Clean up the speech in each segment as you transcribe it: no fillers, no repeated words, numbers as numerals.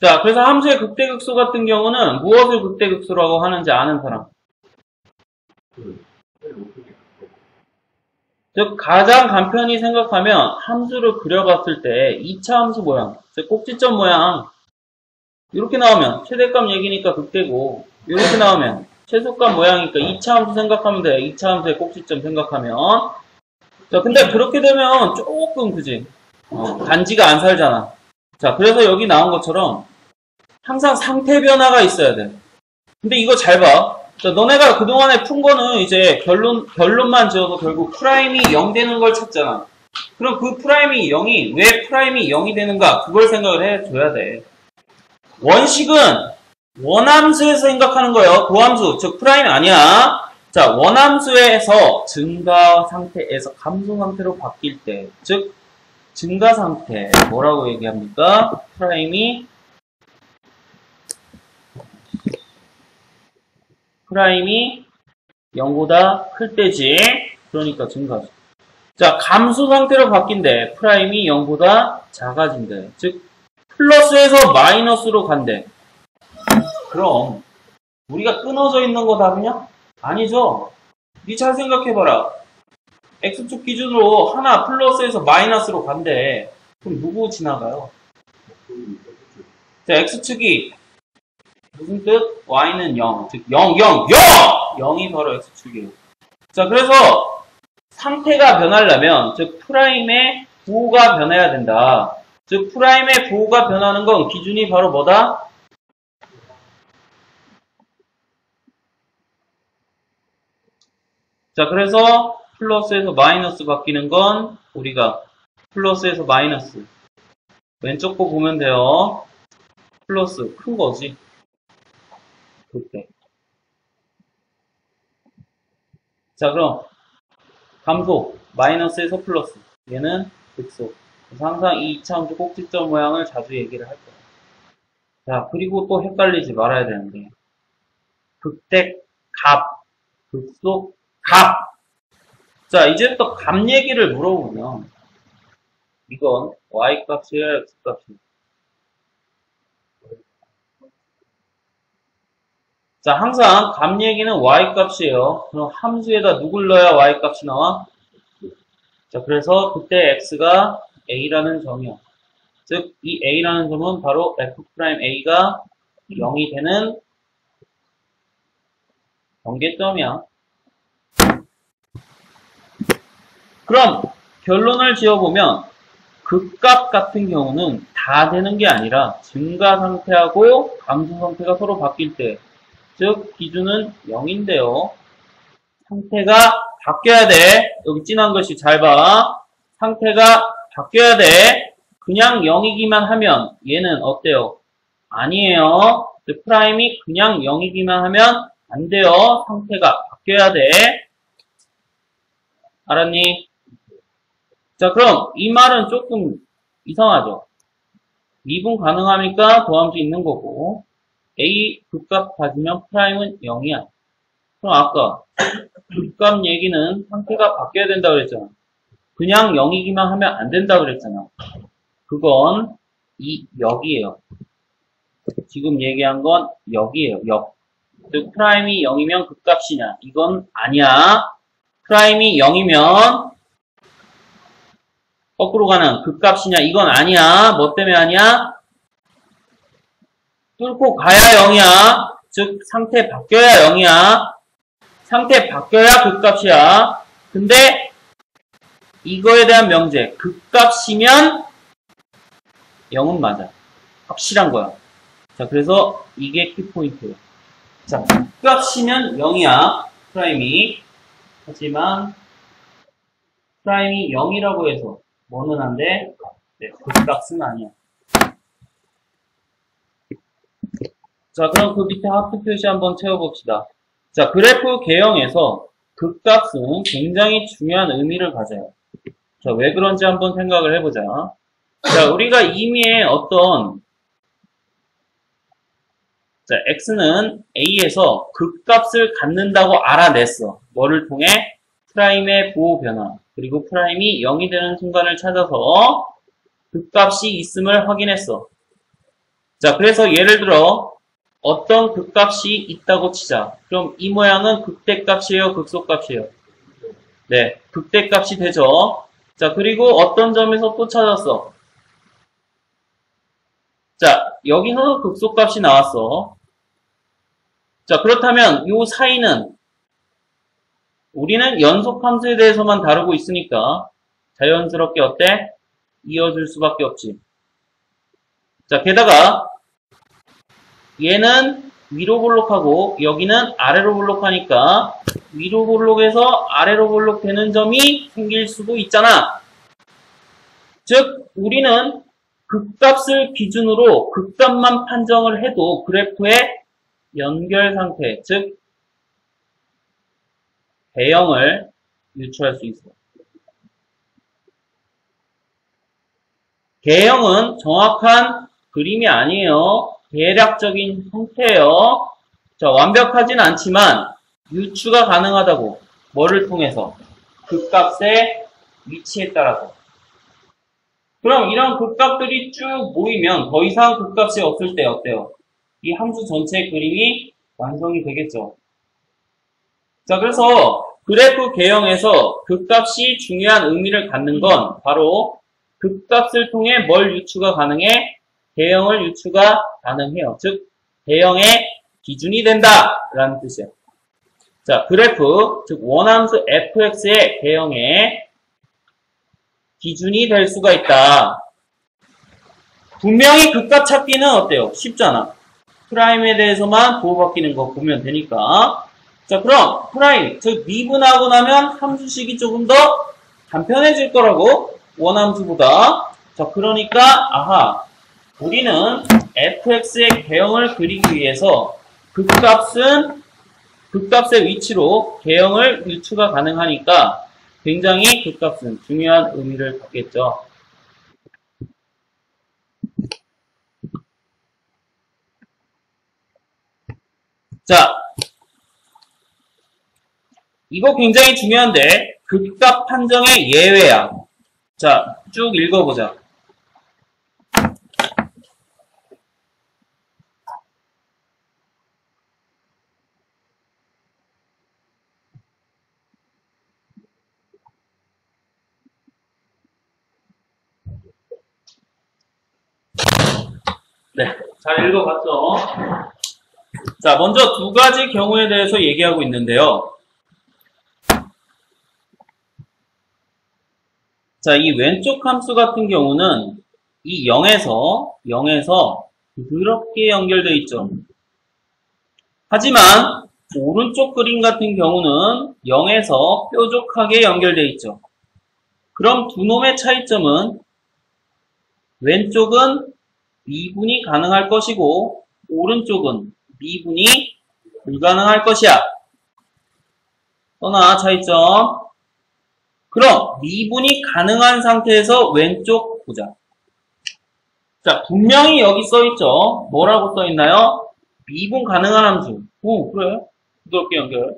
자, 그래서 함수의 극대극소 같은 경우는 무엇을 극대극소라고 하는지 아는 사람. 즉, 가장 간편히 생각하면 함수를 그려봤을 때 2차 함수 모양, 즉 꼭지점 모양 이렇게 나오면 최대값 얘기니까 극대고, 이렇게 나오면 최소값 모양이니까 2차 함수 생각하면 돼. 2차 함수의 꼭지점 생각하면. 자, 근데 그렇게 되면 조금 그지? 간지가 안 살잖아. 자, 그래서 여기 나온 것처럼 항상 상태 변화가 있어야 돼. 근데 이거 잘 봐. 자, 너네가 그동안에 푼 거는 이제 결론만 지어서 결국 프라임이 0 되는 걸 찾잖아. 그럼 그 프라임이 0이 왜 프라임이 0이 되는가? 그걸 생각을 해줘야 돼. 원식은 원함수에서 생각하는 거예요. 도함수, 즉 프라임 아니야. 자, 원함수에서 증가 상태에서 감소 상태로 바뀔 때, 즉 증가 상태 뭐라고 얘기합니까? 프라임이 0보다 클 때지. 그러니까 증가죠. 자, 감소 상태로 바뀐대. 프라임이 0보다 작아진대. 즉 플러스에서 마이너스로 간대. 그럼 우리가 끊어져 있는 거 답이냐? 아니죠. 니 잘 생각해봐라. X축 기준으로 하나 플러스에서 마이너스로 간대. 그럼 누구 지나가요? 자, X축이 무슨 뜻? Y는 0. 즉 0, 0, 0! 0이 바로 X축이에요. 자, 그래서 상태가 변하려면 즉 프라임의 부호가 변해야 된다. 즉 프라임의 부호가 변하는 건 기준이 바로 뭐다? 자, 그래서 플러스에서 마이너스 바뀌는 건 우리가 플러스에서 마이너스 왼쪽 거 보면 돼요. 플러스 큰 거지. 그때. 자, 그럼 감소 마이너스에서 플러스 얘는 극소. 그래서 항상 이 2차 함수 꼭지점 모양을 자주 얘기를 할 거야. 자, 그리고 또 헷갈리지 말아야 되는데 극대 값, 극소 값. 자, 이제부터 값 얘기를 물어보면 이건 y값이야, x값이야. 자, 항상 값 얘기는 y값이에요. 그럼 함수에다 누굴 넣어야 y값이 나와? 자, 그래서 그때 x가 a라는 점이요. 즉, 이 a라는 점은 바로 f'a가 0이 되는 경계점이야. 그럼 결론을 지어보면 극값 같은 경우는 다 되는 게 아니라 증가 상태하고 감소 상태가 서로 바뀔 때, 즉 기준은 0인데요. 상태가 바뀌어야 돼. 여기 진한 것이 잘 봐. 상태가 바뀌어야 돼. 그냥 0이기만 하면 얘는 어때요? 아니에요. 프라임이 그냥 0이기만 하면 안 돼요. 상태가 바뀌어야 돼. 알았니? 자, 그럼 이 말은 조금 이상하죠? 미분 가능합니까? 도함수 있는 거고 A 극값 가지면 프라임은 0이야. 그럼 아까 극값 얘기는 상태가 바뀌어야 된다 그랬잖아. 그냥 0이기만 하면 안 된다 그랬잖아. 그건 이 역이에요. 지금 얘기한 건 역이에요. 역. 즉 프라임이 0이면 극값이냐? 이건 아니야. 프라임이 0이면 거꾸로 가는 극값이냐? 이건 아니야. 뭐 때문에 아니야? 뚫고 가야 0이야. 즉 상태 바뀌어야 0이야. 상태 바뀌어야 극값이야. 근데 이거에 대한 명제 극값이면 0은 맞아. 확실한 거야. 자, 그래서 이게 키포인트예요. 자, 극값이면 0이야. 프라임이. 하지만 프라임이 0이라고 해서 뭐는 안 돼? 네, 극값은 아니야. 자, 그럼 그 밑에 하트 표시 한번 채워봅시다. 자, 그래프 개형에서 극값은 굉장히 중요한 의미를 가져요. 자, 왜 그런지 한번 생각을 해보자. 자, 우리가 이미 어떤 자, x는 a에서 극값을 갖는다고 알아냈어. 뭐를 통해? 프라임의 부호 변화, 그리고 프라임이 0이 되는 순간을 찾아서 극값이 있음을 확인했어. 자, 그래서 예를 들어 어떤 극값이 있다고 치자. 그럼 이 모양은 극대값이에요, 극소값이에요? 네, 극대값이 되죠. 자, 그리고 어떤 점에서 또 찾았어? 자, 여기서 극소값이 나왔어. 자, 그렇다면 요 사이는 우리는 연속함수에 대해서만 다루고 있으니까 자연스럽게 어때? 이어줄 수밖에 없지. 자, 게다가 얘는 위로 볼록하고 여기는 아래로 볼록하니까 위로 볼록에서 아래로 볼록되는 점이 생길 수도 있잖아. 즉 우리는 극값을 기준으로 극값만 판정을 해도 그래프의 연결 상태, 즉 배형을 유추할 수 있어. 개형은 정확한 그림이 아니에요. 대략적인 형태예요. 자, 완벽하진 않지만 유추가 가능하다고. 뭐를 통해서? 극값의 위치에 따라서. 그럼 이런 극값들이 쭉 모이면 더 이상 극값이 없을 때 어때요? 이 함수 전체의 그림이 완성이 되겠죠. 자, 그래서 그래프 개형에서 극값이 중요한 의미를 갖는 건 바로 극값을 통해 뭘 유추가 가능해? 대형을 유추가 가능해요. 즉, 대형의 기준이 된다 라는 뜻이에요. 자, 그래프, 즉 원함수 fx의 대형의 기준이 될 수가 있다. 분명히 극값 찾기는 어때요? 쉽잖아. 프라임에 대해서만 보호받기는 거 보면 되니까. 자, 그럼 프라임, 즉 미분하고 나면 함수식이 조금 더 간편해질 거라고. 원함수보다. 자, 그러니까 아하, 우리는 fx의 개형을 그리기 위해서 극값의 위치로 개형을 유추가 가능하니까 굉장히 극값은 중요한 의미를 갖겠죠. 자, 이거 굉장히 중요한데 극값 판정의 예외야. 자, 쭉 읽어보자. 네, 잘 읽어봤죠? 자, 먼저 두 가지 경우에 대해서 얘기하고 있는데요. 자, 이 왼쪽 함수 같은 경우는 이 0에서 그렇게 연결되어 있죠. 하지만 오른쪽 그림 같은 경우는 0에서 뾰족하게 연결되어 있죠. 그럼 두 놈의 차이점은 왼쪽은 미분이 가능할 것이고 오른쪽은 미분이 불가능할 것이야. 또나 차이점. 그럼 미분이 가능한 상태에서 왼쪽 보자. 자, 분명히 여기 써있죠. 뭐라고 써있나요? 미분 가능한 함수. 오, 그래. 부드럽게 연결.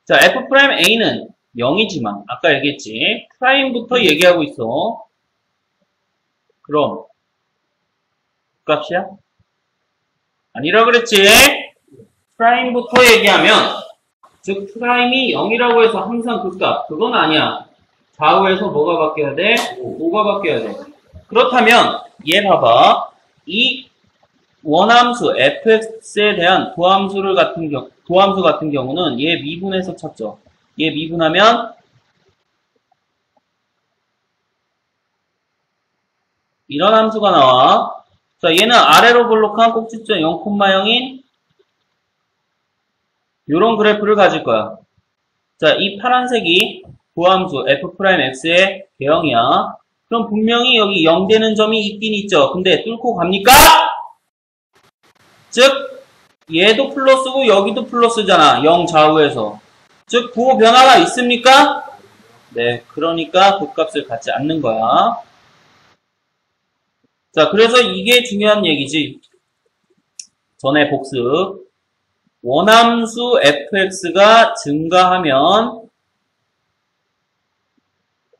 자, f'A는 0이지만 아까 얘기했지. 프라임부터 얘기하고 있어. 그럼 값이야? 아니라 그랬지. 프라임부터 얘기하면 즉 프라임이 0이라고 해서 항상 극값. 그건 아니야. 좌우에서 뭐가 바뀌어야 돼? 5가 바뀌어야 돼. 그렇다면 얘 봐봐. 이 원함수 fx에 대한 도함수 같은 경우는 얘 미분해서 찾죠. 얘 미분하면 이런 함수가 나와. 자, 얘는 아래로 볼록한 꼭지점 0,0인 이런 그래프를 가질 거야. 자, 이 파란색이 도함수 f'x의 개형이야. 그럼 분명히 여기 0 되는 점이 있긴 있죠. 근데 뚫고 갑니까? 즉 얘도 플러스고 여기도 플러스잖아. 0 좌우에서. 즉 부호 변화가 있습니까? 네, 그러니까 극값을 갖지 않는 거야. 자, 그래서 이게 중요한 얘기지. 전에 복습. 원함수 fx가 증가하면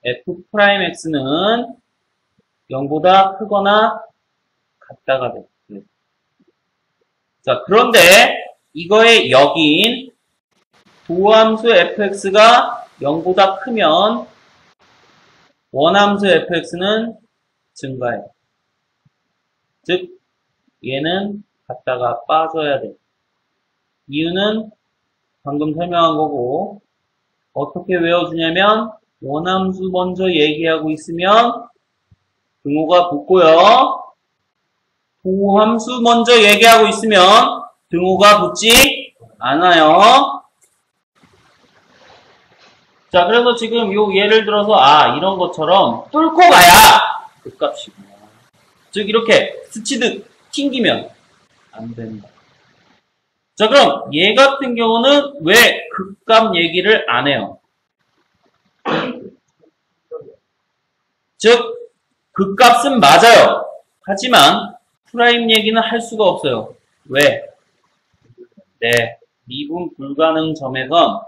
f'x는 0보다 크거나 같다가 돼. 자, 그런데 이거의 역인 도함수 fx가 0보다 크면 원함수 fx는 증가해. 즉, 얘는 갔다가 빠져야 돼. 이유는 방금 설명한 거고, 어떻게 외워주냐면, 원함수 먼저 얘기하고 있으면 등호가 붙고요. 도함수 먼저 얘기하고 있으면 등호가 붙지 않아요. 자, 그래서 지금 요 예를 들어서 이런 것처럼 뚫고 가야 극값이구나. 즉 이렇게 스치듯 튕기면 안 된다. 자, 그럼 얘 같은 경우는 왜 극값 얘기를 안 해요? 즉 극값은 맞아요. 하지만 프라임 얘기는 할 수가 없어요. 왜? 네, 미분 불가능 점에선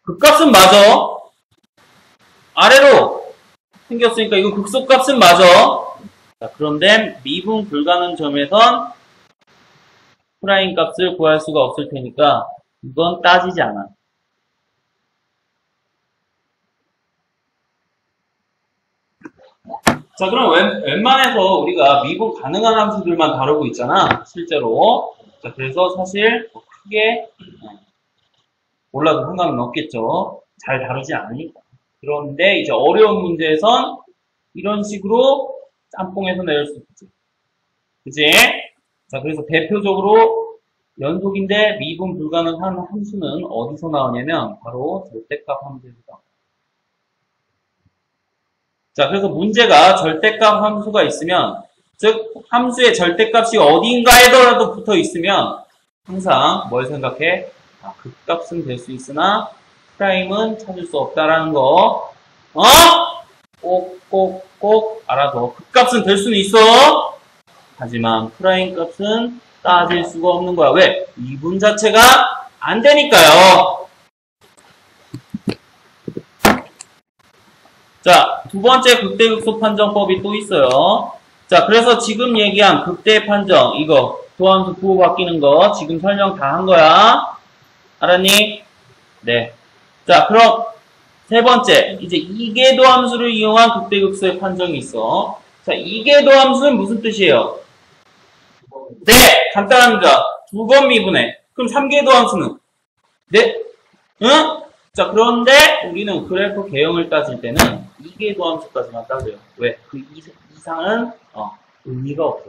극값은 맞아. 아래로 생겼으니까 이거 극소값은 맞아. 자, 그런데 미분 불가능 점에선 프라임 값을 구할 수가 없을 테니까 이건 따지지 않아. 자, 그럼 웬만해서 우리가 미분 가능한 함수들만 다루고 있잖아, 실제로. 자, 그래서 사실 크게 몰라도 상관은 없겠죠. 잘 다루지 않으니까. 그런데 이제 어려운 문제에선 이런 식으로 짬뽕해서 내릴 수 있지. 그치? 자, 그래서 대표적으로 연속인데 미분 불가능한 함수는 어디서 나오냐면 바로 절대값 함수에서 나와요. 자, 그래서 문제가 절대값 함수가 있으면, 즉 함수의 절대값이 어딘가에더라도 붙어 있으면 항상 뭘 생각해? 극값은 될 수 있으나 프라임은 찾을 수 없다라는 거 꼭 알아서 극값은 될 수는 있어. 하지만 프라임 값은 따질 수가 없는 거야. 왜? 미분 자체가 안 되니까요. 자, 두 번째 극대극소 판정법이 또 있어요. 자, 그래서 지금 얘기한 극대 판정, 이거 도함수 부호 바뀌는 거 지금 설명 다 한 거야. 알았니? 네. 자, 그럼 세 번째, 이제 이계도 함수를 이용한 극대극소의 판정이 있어. 자, 이계도 함수는 무슨 뜻이에요? 네, 간단합니다. 두 번 미분해. 그럼 3계도 함수는? 네, 응? 자, 그런데 우리는 그래프 개형을 따질 때는 이계도 함수까지만 따져요. 왜? 그 이상은 의미가 없어.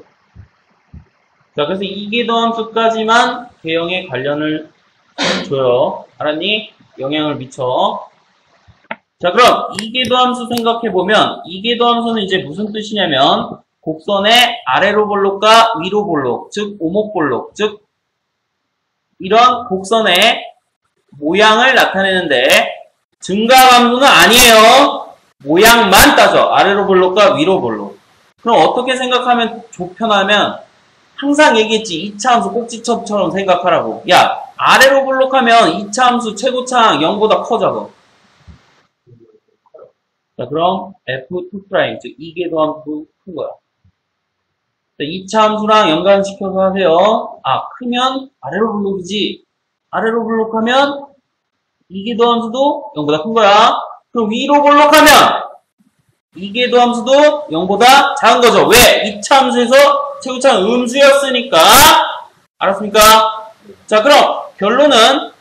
자, 그래서 이계도 함수까지만 개형에 관련을 줘요. 알았니? 영향을 미쳐. 자, 그럼 이계도 함수 생각해보면 이계도 함수는 이제 무슨 뜻이냐면 곡선의 아래로 볼록과 위로 볼록, 즉 오목 볼록, 즉 이런 곡선의 모양을 나타내는데 증가함수는 아니에요. 모양만 따져. 아래로 볼록과 위로 볼록. 그럼 어떻게 생각하면 편하면 항상 얘기했지. 2차 함수 꼭지점처럼 생각하라고. 야, 아래로 볼록하면 2차 함수 최고차항 0보다 커져. 자, 그럼 F2', 즉 이계도 함수 큰 거야. 자, 2차 함수랑 연관시켜서 하세요. 크면 아래로 볼록이지. 아래로 볼록하면 이계도 함수도 0보다 큰 거야. 그럼 위로 볼록하면 이계도 함수도 0보다 작은 거죠. 왜? 2차 함수에서 최고차항 음수였으니까. 알았습니까? 자, 그럼 결론은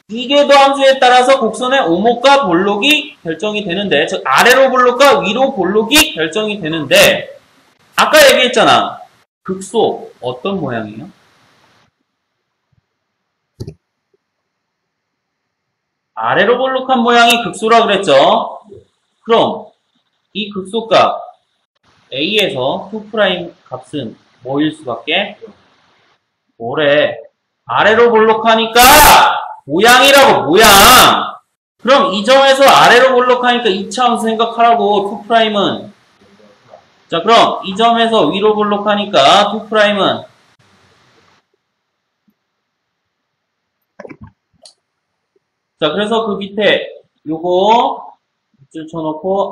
이계도 함수에 따라서 곡선의 오목과 볼록이 결정이 되는데, 즉 아래로 볼록과 위로 볼록이 결정이 되는데, 아까 얘기했잖아. 극소 어떤 모양이에요? 아래로 볼록한 모양이 극소라 그랬죠. 그럼 이 극소값 A에서 2' 값은 뭐일 수밖에? 뭐래? 아래로 볼록하니까 모양이라고, 모양. 그럼 이 점에서 아래로 볼록하니까 2차 함수 생각하라고. 2'은 자, 그럼 이 점에서 위로 볼록하니까 2'은 자, 그래서 그 밑에 요거 밑줄 쳐놓고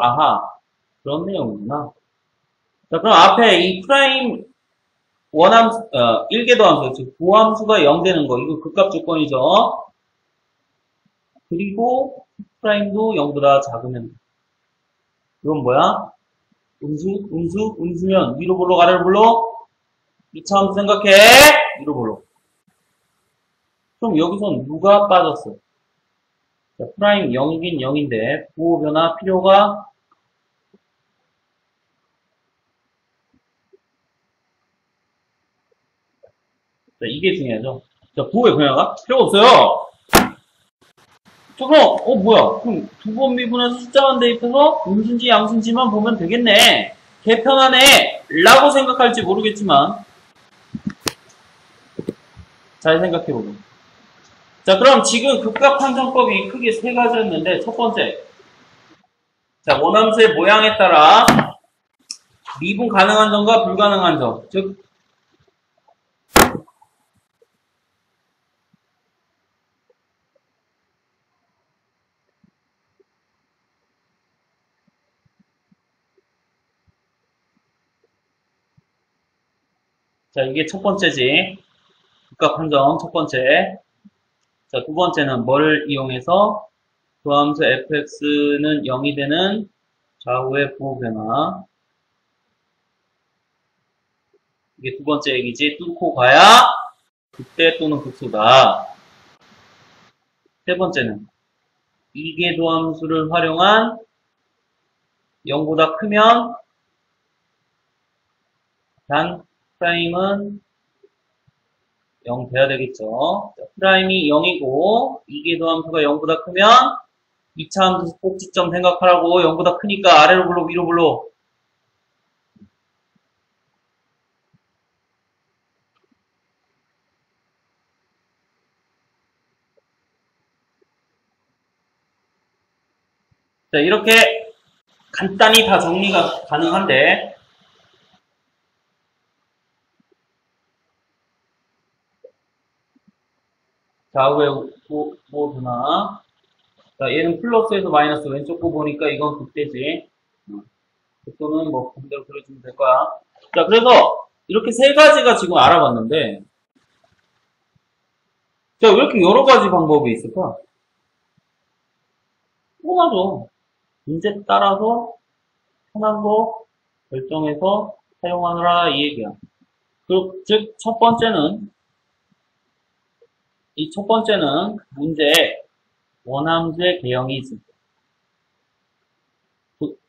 그런 내용이구나. 자, 그럼 앞에 이 프라임 원함수, 일계도함수, 즉, 부함수가 0 되는 거, 이거 극값 조건이죠. 그리고 프라임도 0보다 작으면, 이건 뭐야? 음수면 위로 볼록 아래로 볼록? 2차함수 생각해! 위로 볼록. 그럼 여기선 누가 빠졌어? 자, 프라임 0이긴 0인데, 부호 변화 필요가 자, 이게 중요하죠. 자, 부호의 변화가 필요가 없어요. 자, 그럼, 뭐야. 그럼 두 번 미분해서 숫자만 대입해서 음수인지 양수인지만 보면 되겠네. 개 편하네. 라고 생각할지 모르겠지만, 잘 생각해보고. 자, 그럼 지금 극값 판정법이 크게 세 가지였는데, 첫 번째. 자, 원함수의 모양에 따라 미분 가능한 점과 불가능한 점. 즉, 자, 이게 첫 번째지. 극값 판정 첫 번째. 자, 두 번째는 뭐를 이용해서 부함수 fx는 0이 되는 좌우의 부호 변화. 이게 두 번째 얘기지. 뚫고 가야 극대 또는 극소다. 세 번째는 이계도함수를 활용한 0보다 크면 단 프라임은 0 돼야 되겠죠. 자, 프라임이 0이고 이계도함수가 0보다 크면 2차 함수 꼭지점 생각하라고. 0보다 크니까 아래로 불러 위로 불러. 자, 이렇게 간단히 다 정리가 가능한데, 좌우의 부호 변화. 자, 얘는 플러스에서 마이너스 왼쪽 거 보니까 이건 극대지. 또는 뭐 그대로 그려주면 될 거야. 자, 그래서 이렇게 세 가지가 지금 알아봤는데, 자, 왜 이렇게 여러 가지 방법이 있을까? 뻔하죠. 문제 따라서 편한 거 결정해서 사용하느라 이 얘기야. 즉, 첫 번째는 문제에 원함수의 개형이 있을 때.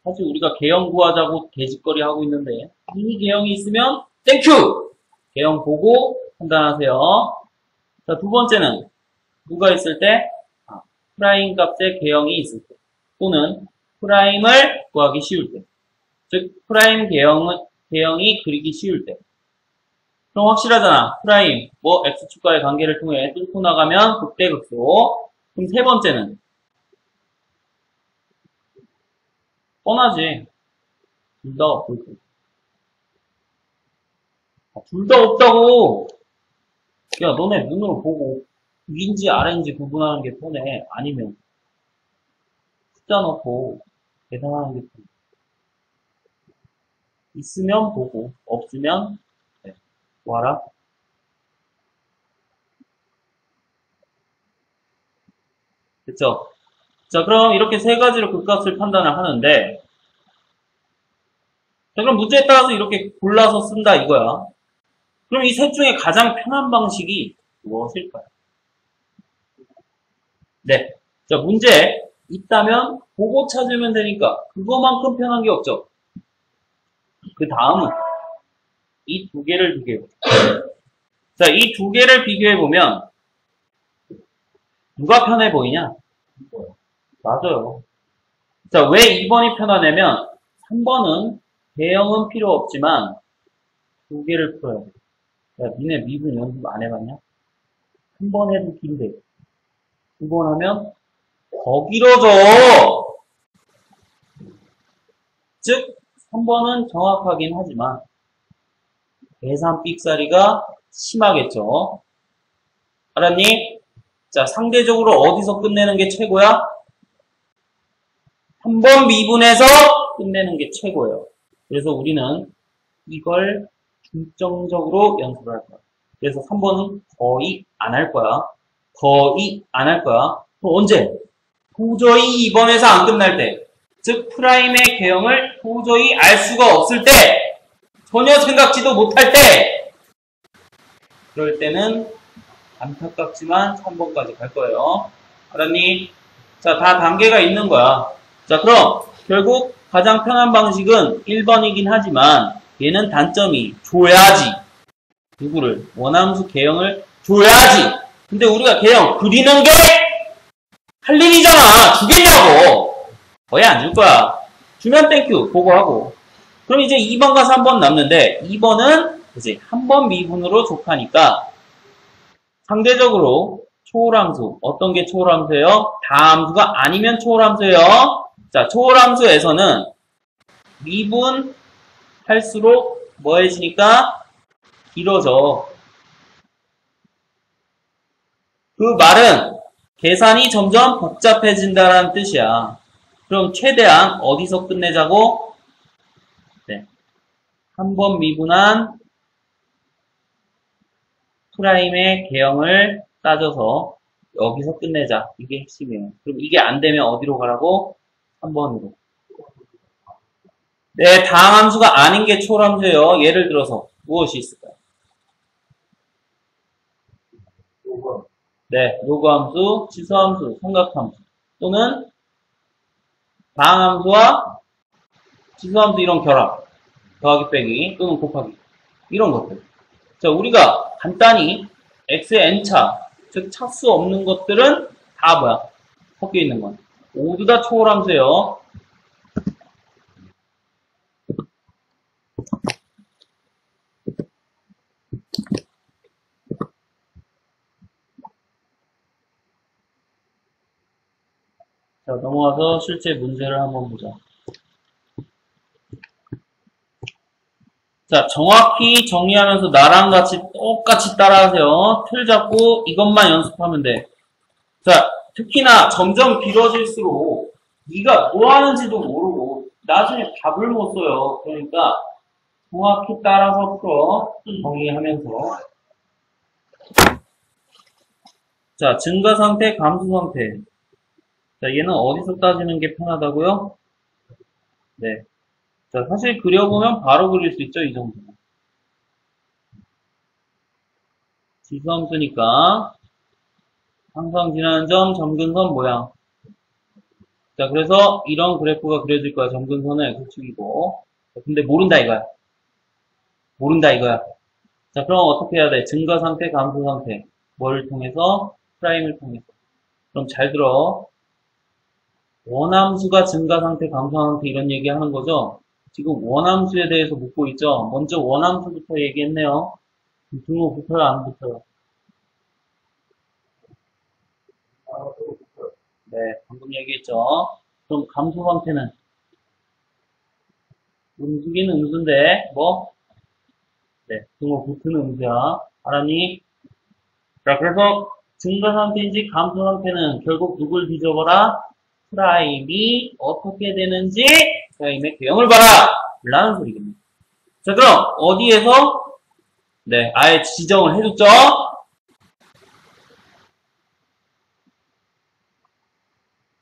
사실 우리가 개형 구하자고 개짓거리 하고 있는데, 이 개형이 있으면 땡큐! 개형 보고 판단하세요. 자, 두 번째는 누가 있을 때? 프라임 값의 개형이 있을 때. 또는 프라임을 구하기 쉬울 때. 즉, 프라임 개형이 그리기 쉬울 때. 그럼 확실하잖아. 프라임, x축과의 관계를 통해 뚫고 나가면 극대극소. 그럼 세 번째는? 뻔하지. 둘 다 없을 때. 둘 다 없다고! 야, 너네 눈으로 보고 위인지 아래인지 구분하는 게 편해. 아니면 숫자 넣고 계산하는 게 편해. 있으면 보고, 없으면 뭐하라? 그쵸? 자, 그럼 이렇게 세 가지로 극값을 판단을 하는데, 자, 그럼 문제에 따라서 이렇게 골라서 쓴다 이거야. 그럼 이 셋 중에 가장 편한 방식이 무엇일까요? 네. 자, 문제 있다면 보고 찾으면 되니까 그거만큼 편한 게 없죠. 그 다음은 이 두 개를 비교해보죠. 자, 이 두 개를 비교해보면 누가 편해 보이냐? 맞아요. 자, 왜 2번이 편하냐면 3번은 대형은 필요 없지만 두 개를 풀어야 돼. 야, 니네 미분 연습 안 해봤냐? 한 번 해도 긴데 두 번 하면 더 길어져. 즉 3번은 정확하긴 하지만 계산 삑사리가 심하겠죠. 알았니? 자, 상대적으로 어디서 끝내는 게 최고야? 한 번 미분해서 끝내는 게 최고예요. 그래서 우리는 이걸 중점적으로 연습을 할 거야. 그래서 3번은 거의 안 할 거야. 거의 안 할 거야. 그럼 언제? 도저히 이번에서 안 끝날 때. 즉 프라임의 개형을 도저히 알 수가 없을 때, 전혀 생각지도 못할 때, 그럴 때는 안타깝지만 3번까지 갈 거예요. 알았니? 자, 다 단계가 있는 거야. 자, 그럼 결국 가장 편한 방식은 1번이긴 하지만 얘는 단점이 줘야지. 누구를? 원함수 개형을 줘야지. 근데 우리가 개형 그리는 게 할 일이잖아. 주겠냐고. 거의 안 줄 거야. 주면 땡큐 보고하고. 그럼 이제 2번과 3번 남는데 2번은 이제 한 번 미분으로 족하니까 상대적으로 초월함수. 어떤 게 초월함수예요? 다함수가 아니면 초월함수예요. 자, 초월함수에서는 미분할수록 뭐해지니까 길어져. 그 말은 계산이 점점 복잡해진다는 뜻이야. 그럼 최대한 어디서 끝내자고? 네. 한 번 미분한 프라임의 개형을 따져서 여기서 끝내자. 이게 핵심이에요. 그럼 이게 안 되면 어디로 가라고? 3번으로. 네, 다항함수가 아닌 게 초월함수예요. 예를 들어서 무엇이 있을까요? 네, 요구함수, 지수함수, 삼각함수 또는 다항함수와 지수함수 이런 결합, 더하기 빼기 또는 곱하기 이런 것들. 자, 우리가 간단히 x의 n차, 즉 차수 없는 것들은 다 뭐야? 섞여 있는 건. 모두 다 초월함수예요. 자, 넘어가서 실제 문제를 한번 보자. 자, 정확히 정리하면서 나랑 같이 똑같이 따라하세요. 틀 잡고 이것만 연습하면 돼. 자, 특히나 점점 길어질수록 네가 뭐 하는지도 모르고 나중에 답을 못 써요. 그러니까 정확히 따라서 풀어. 정리하면서. 자, 증가 상태, 감소 상태. 자, 얘는 어디서 따지는 게 편하다고요? 네. 자, 사실 그려보면 바로 그릴 수 있죠, 이 정도는. 지수함수니까 항상 지나는 점, 점근선 모양. 자, 그래서 이런 그래프가 그려질 거야. 점근선은 x축이고. 근데 모른다 이거야. 모른다 이거야. 자, 그럼 어떻게 해야 돼? 증가 상태, 감소 상태. 뭐를 통해서? 프라임을 통해서. 그럼 잘 들어. 원함수가 증가 상태, 감소 상태 이런 얘기 하는 거죠? 지금 원함수에 대해서 묻고 있죠? 먼저 원함수부터 얘기했네요. 등호 붙어요, 안 붙어요? 네, 방금 얘기했죠? 그럼 감소 상태는? 음수긴 음수인데, 뭐? 네, 등호 붙는 음수야. 알았니? 자, 그래서 증가 상태인지 감소 상태는 결국 누굴 뒤져봐라? 프라임이 어떻게 되는지 프라임의 개형을 봐라! 라는 소리입니다. 자, 그럼 어디에서? 네, 아예 지정을 해줬죠?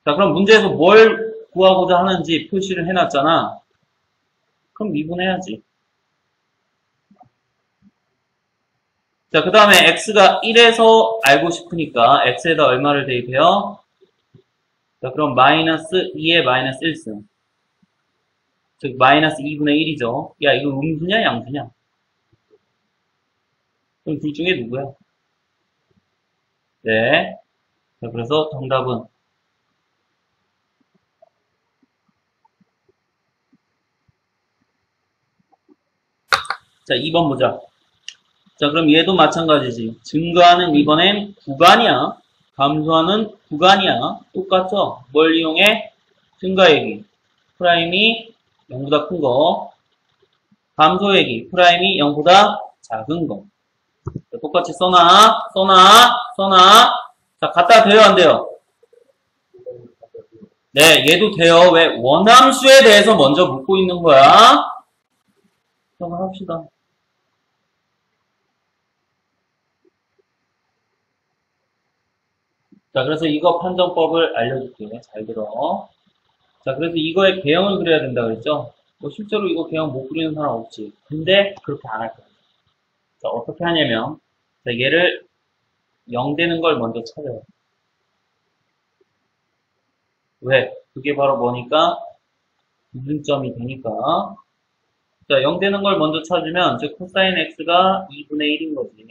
자, 그럼 문제에서 뭘 구하고자 하는지 표시를 해놨잖아. 그럼 미분해야지. 자, 그 다음에 x가 1에서 알고 싶으니까 x에다 얼마를 대입해요? 자, 그럼 마이너스 2에 마이너스 1승. 즉, 마이너스 2분의 1이죠. 야, 이거 음수냐, 양수냐? 그럼 둘 중에 누구야? 네. 자, 그래서 정답은 자, 2번 보자. 자, 그럼 얘도 마찬가지지. 증가하는 이번엔 구간이야. 감소하는 구간이야. 똑같죠? 뭘 이용해? 증가얘기. 프라임이 0보다 큰 거. 감소얘기. 프라임이 0보다 작은 거. 자, 똑같이 써놔. 자, 갖다 돼요, 안 돼요? 네, 얘도 돼요. 왜? 원함수에 대해서 먼저 묻고 있는 거야. 한번 합시다. 자, 그래서 이거 판정법을 알려줄게. 잘 들어. 자, 그래서 이거의 개형을 그려야 된다 그랬죠? 뭐 실제로 이거 개형 못 그리는 사람 없지. 근데 그렇게 안 할 거야. 자, 어떻게 하냐면, 자, 얘를 0 되는 걸 먼저 찾아요. 왜? 그게 바로 뭐니까? 기준점이 되니까. 자, 0 되는 걸 먼저 찾으면, 즉, 코사인 x가 2분의 1인 거지.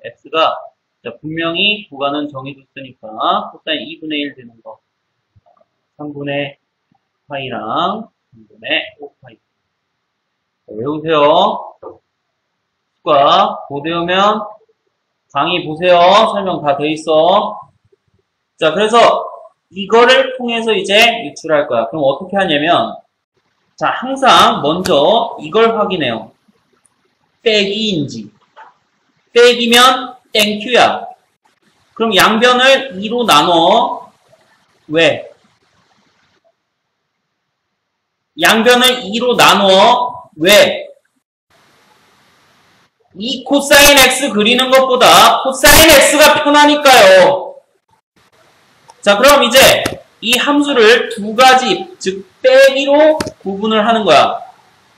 x가, 자, 분명히 구간은 정해줬으니까, 코사인 2분의 1 되는 거. 3분의 파이랑 3분의 5파이. 외우세요. 수가, 못 외우면, 강의 보세요. 설명 다 돼 있어. 자, 그래서, 이거를 통해서 이제 유출할 거야. 그럼 어떻게 하냐면, 자, 항상 먼저 이걸 확인해요. 빼기인지. 빼기면 땡큐야. 그럼 양변을 2로 나눠. 왜? 양변을 2로 나눠. 왜? 이 코사인 x 그리는 것보다 코사인 x가 편하니까요. 자, 그럼 이제 이 함수를 두 가지, 즉 빼기로 구분을 하는 거야.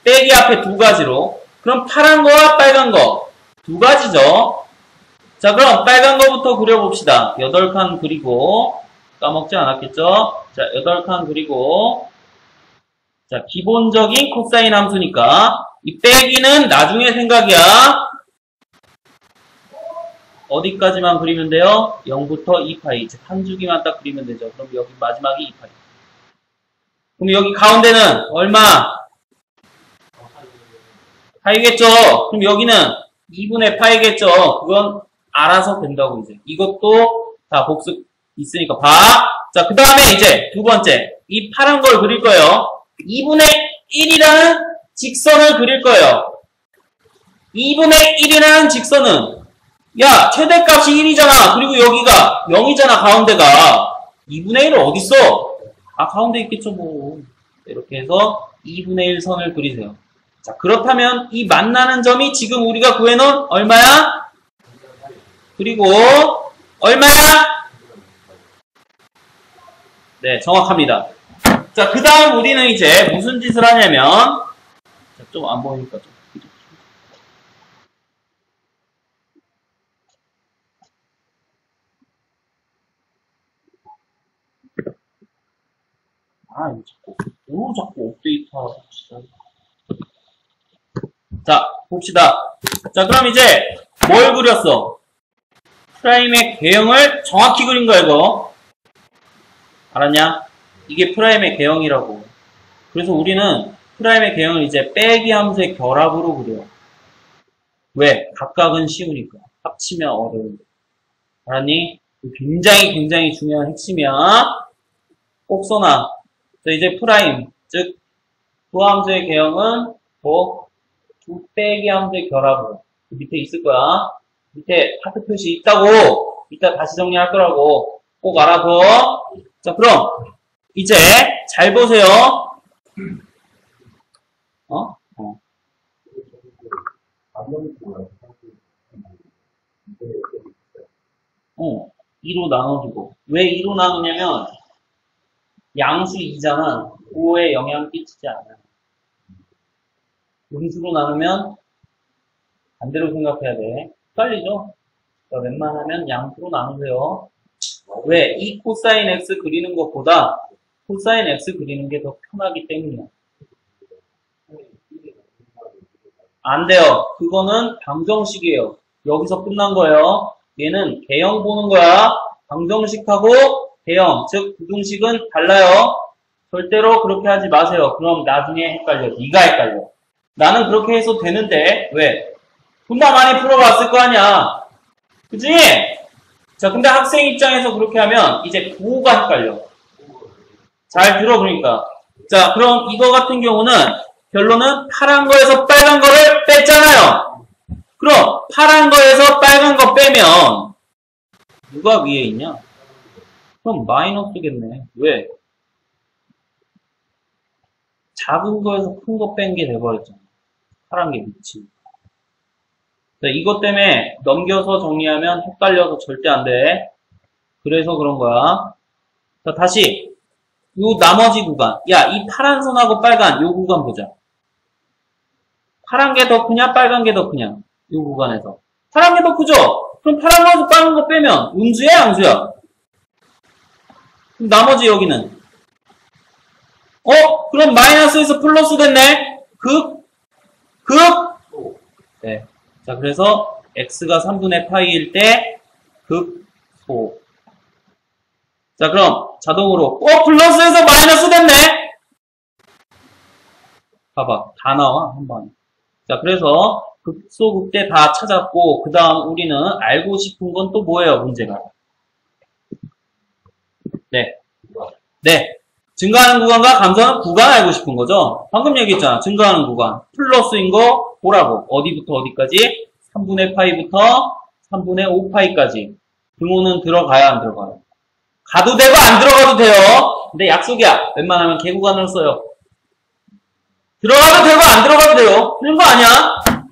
빼기 앞에 두 가지로. 그럼 파란 거와 빨간 거 두 가지죠. 자, 그럼 빨간 거부터 그려봅시다. 8칸 그리고 까먹지 않았겠죠? 자, 8칸 그리고 자, 기본적인 코사인 함수니까 이 빼기는 나중에 생각이야. 어디까지만 그리면 돼요? 0부터 2파이. 즉, 한 주기만 딱 그리면 되죠. 그럼 여기 마지막이 2파이. 그럼 여기 가운데는 얼마? 파이겠죠? 그럼 여기는 2분의 파이겠죠? 그건 알아서 된다고 이제. 이것도 다 복습 있으니까 봐. 자, 그 다음에 이제 두 번째. 이 파란 걸 그릴 거예요. 2분의 1이라는 직선을 그릴 거예요. 2분의 1이라는 직선은 야, 최대값이 1이잖아. 그리고 여기가 0이잖아, 가운데가. 2분의 1은 어딨어? 아, 가운데 있겠죠, 뭐. 이렇게 해서 2분의 1 선을 그리세요. 자, 그렇다면 이 만나는 점이 지금 우리가 구해놓은 얼마야? 그리고 얼마야? 네, 정확합니다. 자, 그 다음 우리는 이제 무슨 짓을 하냐면 좀 안 보이니까 좀. 아, 이거 자꾸 업데이트하고 진짜. 자, 봅시다. 자, 그럼 이제 뭘 그렸어? 프라임의 개형을 정확히 그린 거야, 이거. 알았냐? 이게 프라임의 개형이라고. 그래서 우리는 프라임의 개형을 이제 빼기 함수의 결합으로 그려. 왜? 각각은 쉬우니까. 합치면 어려운데. 알았니? 굉장히 중요한 핵심이야. 꼭 써놔. 자, 이제 프라임, 즉 부함수의 개형은 뭐 두 빼기 함수의 결합으로. 그 밑에 있을 거야. 밑에 하트 표시 있다고. 이따 다시 정리할 거라고. 꼭 알아서. 자, 그럼 이제 잘 보세요. 어? 2로 나눠주고. 왜 2로 나누냐면 양수 2잖아. 5에 영향 끼치지 않아. 음수로 나누면 반대로 생각해야 돼. 헷갈리죠? 그러니까 웬만하면 양수로 나누세요. 왜? 이 코사인 x 그리는 것보다 코사인 x 그리는 게 더 편하기 때문이야. 안 돼요. 그거는 방정식이에요. 여기서 끝난 거예요. 얘는 개형 보는 거야. 방정식하고 개형, 즉 부등식은 달라요. 절대로 그렇게 하지 마세요. 그럼 나중에 헷갈려. 네가 헷갈려. 나는 그렇게 해서 되는데 왜? 존나 많이 풀어봤을 거 아니야. 그치? 자, 근데 학생 입장에서 그렇게 하면 이제 구호가 헷갈려. 잘 들어, 그러니까. 자, 그럼 이거 같은 경우는 결론은 파란 거에서 빨간 거를 뺐잖아요. 그럼 파란 거에서 빨간 거 빼면 누가 위에 있냐? 그럼 마이너스겠네. 왜? 작은 거에서 큰 거 뺀 게 돼버렸잖아. 파란 게 밑이. 자, 이것 때문에 넘겨서 정리하면 헷갈려서 절대 안 돼. 그래서 그런 거야. 자, 다시 요 나머지 구간. 야, 이 파란 선하고 빨간 요 구간 보자. 파란 게 더 크냐, 빨간 게 더 크냐? 요 구간에서. 파란 게 더 크죠? 그럼 파란 거에서 빨간 거 빼면 음수야, 양수야? 그럼 나머지 여기는 그럼 마이너스에서 플러스 됐네? 극? 네. 자, 그래서 x가 3분의 파이일 때 극소. 자, 그럼 자동으로 플러스에서 마이너스 됐네? 봐봐. 다 나와, 한 번에. 자, 그래서 극소, 극대 다 찾았고 그 다음 우리는 알고 싶은 건 또 뭐예요, 문제가? 네. 증가하는 구간과 감소하는 구간 알고 싶은 거죠? 방금 얘기했잖아. 증가하는 구간. 플러스인 거 보라고. 어디부터 어디까지? 3분의 파이부터 3분의 5파이까지. 등호는 들어가야 안 들어가요? 가도 되고 안 들어가도 돼요. 근데 약속이야. 웬만하면 개구간을 써요. 들어가도 되고 안 들어가도 돼요. 틀린 거 아니야?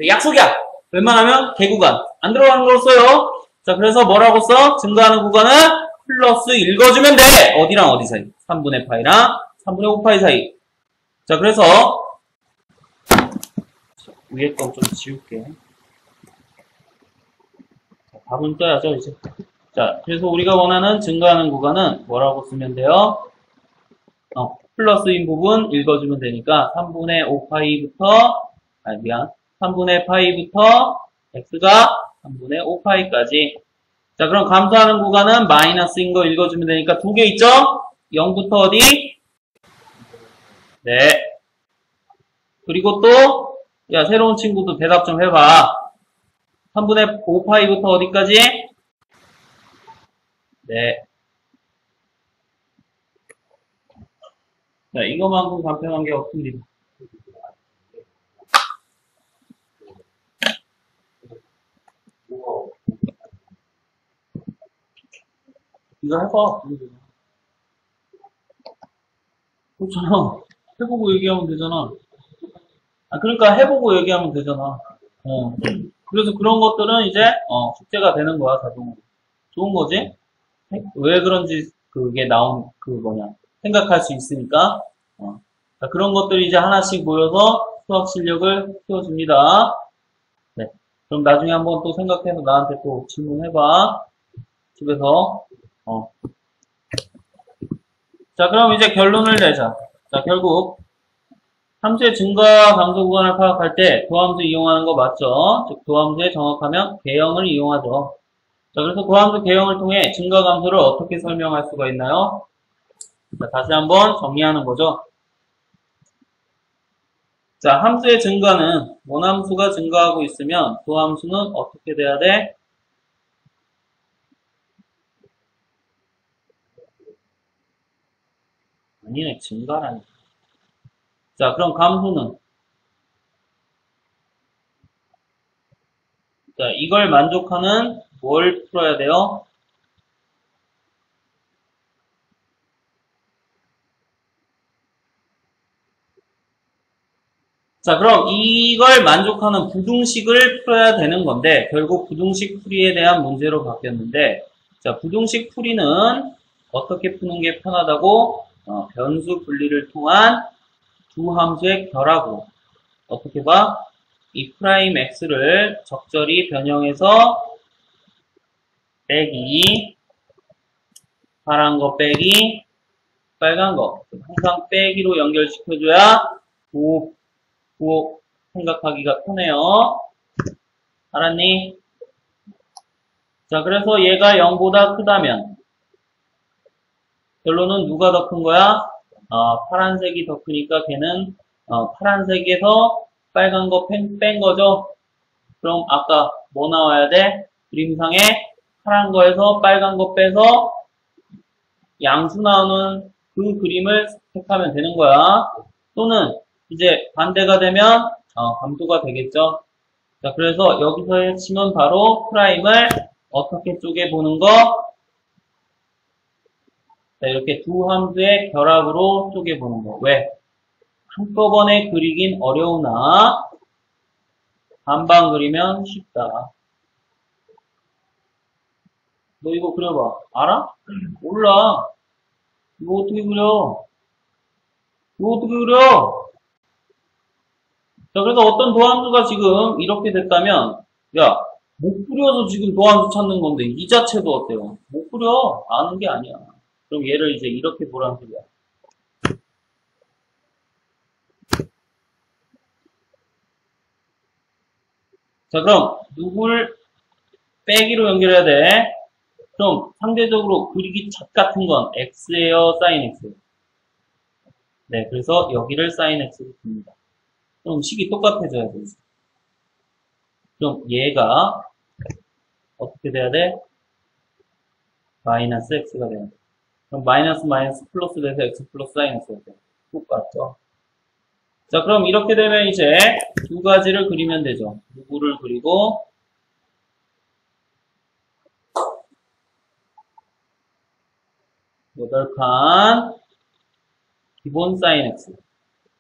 약속이야. 웬만하면 개구간. 안 들어가는 걸 써요. 자, 그래서 뭐라고 써? 증가하는 구간은 플러스 읽어주면 돼. 어디랑 어디 사이? 3분의 파이랑 3분의 5파이 사이. 자, 그래서 위에 건 좀 지울게. 자, 답은 써야죠, 이제. 자, 그래서 우리가 원하는 증가하는 구간은 뭐라고 쓰면 돼요? 플러스인 부분 읽어주면 되니까 3분의 5파이부터 3분의 파이부터 x가 3분의 5파이까지. 자, 그럼 감소하는 구간은 마이너스인 거 읽어주면 되니까 두 개 있죠? 0부터 어디? 네. 그리고 또, 야, 새로운 친구도 대답 좀 해봐. 3분의 5파이부터 어디까지? 네. 자, 이거만큼 간편한 게 없습니다. 이거 해봐. 그렇잖아. 해보고 얘기하면 되잖아. 그러니까 해보고 얘기하면 되잖아. 그래서 그런 것들은 이제, 숙제가 되는 거야, 자동으로. 좋은 거지? 왜 그런지, 그게 생각할 수 있으니까. 자, 그런 것들이 이제 하나씩 모여서 수학 실력을 키워줍니다. 네. 그럼 나중에 한번 또 생각해서 나한테 또 질문해봐. 집에서. 자, 그럼 이제 결론을 내자. 자, 결국 함수의 증가와 감소 구간을 파악할 때 도함수 이용하는 거 맞죠? 즉 도함수에 정확하면 개형을 이용하죠. 자, 그래서 도함수 개형을 통해 증가 감소를 어떻게 설명할 수가 있나요? 자, 다시 한번 정리하는 거죠. 자, 함수의 증가는 원함수가 증가하고 있으면 도함수는 어떻게 돼야 돼? 아니네, 증가라니. 자, 그럼 감소는? 자, 이걸 만족하는 뭘 풀어야 돼요? 자, 그럼 이걸 만족하는 부등식을 풀어야 되는 건데, 결국 부등식 풀이에 대한 문제로 바뀌었는데, 자, 부등식 풀이는 어떻게 푸는 게 편하다고? 변수 분리를 통한 두 함수의 결합으로. 어떻게 봐? 이 프라임 x를 적절히 변형해서 빼기, 파란 거 빼기, 빨간 거. 항상 빼기로 연결시켜줘야 부호 생각하기가 편해요. 알았니? 자, 그래서 얘가 0보다 크다면 결론은 누가 더 큰 거야? 파란색이 더 크니까 걔는 파란색에서 빨간 거 뺀 거죠? 그럼 아까 뭐 나와야 돼? 그림상에 파란 거에서 빨간 거 빼서 양수 나오는 그 그림을 택하면 되는 거야. 또는 이제 반대가 되면 감소가 되겠죠. 자, 그래서 여기서의 핵심은 바로 프라임을 어떻게 쪼개보는 거? 자, 이렇게 두 함수의 결합으로 쪼개보는 거. 왜? 한꺼번에 그리긴 어려우나 반반 그리면 쉽다. 너 이거 그려봐. 알아? 몰라. 이거 어떻게 그려? 이거 어떻게 그려? 자, 그래서 어떤 도함수가 지금 이렇게 됐다면, 야, 못 그려서 지금 도함수 찾는 건데, 이 자체도 어때요? 못 그려. 아는 게 아니야. 그럼 얘를 이제 이렇게 보라는 소리야. 자, 그럼 누굴 빼기로 연결해야 돼? 그럼 상대적으로 그리기 작 같은 건 x예요, sin x? 네, 그래서 여기를 sin x로 줍니다. 그럼 식이 똑같아져야 되지. 그럼 얘가 어떻게 돼야 돼? 마이너스 x가 돼야 돼. 그럼 마이너스 마이너스 플러스 돼서 x 플러스 sin x가 돼. 똑같죠? 자, 그럼 이렇게 되면 이제 두 가지를 그리면 되죠. 누구를 그리고 8칸 기본 sin x.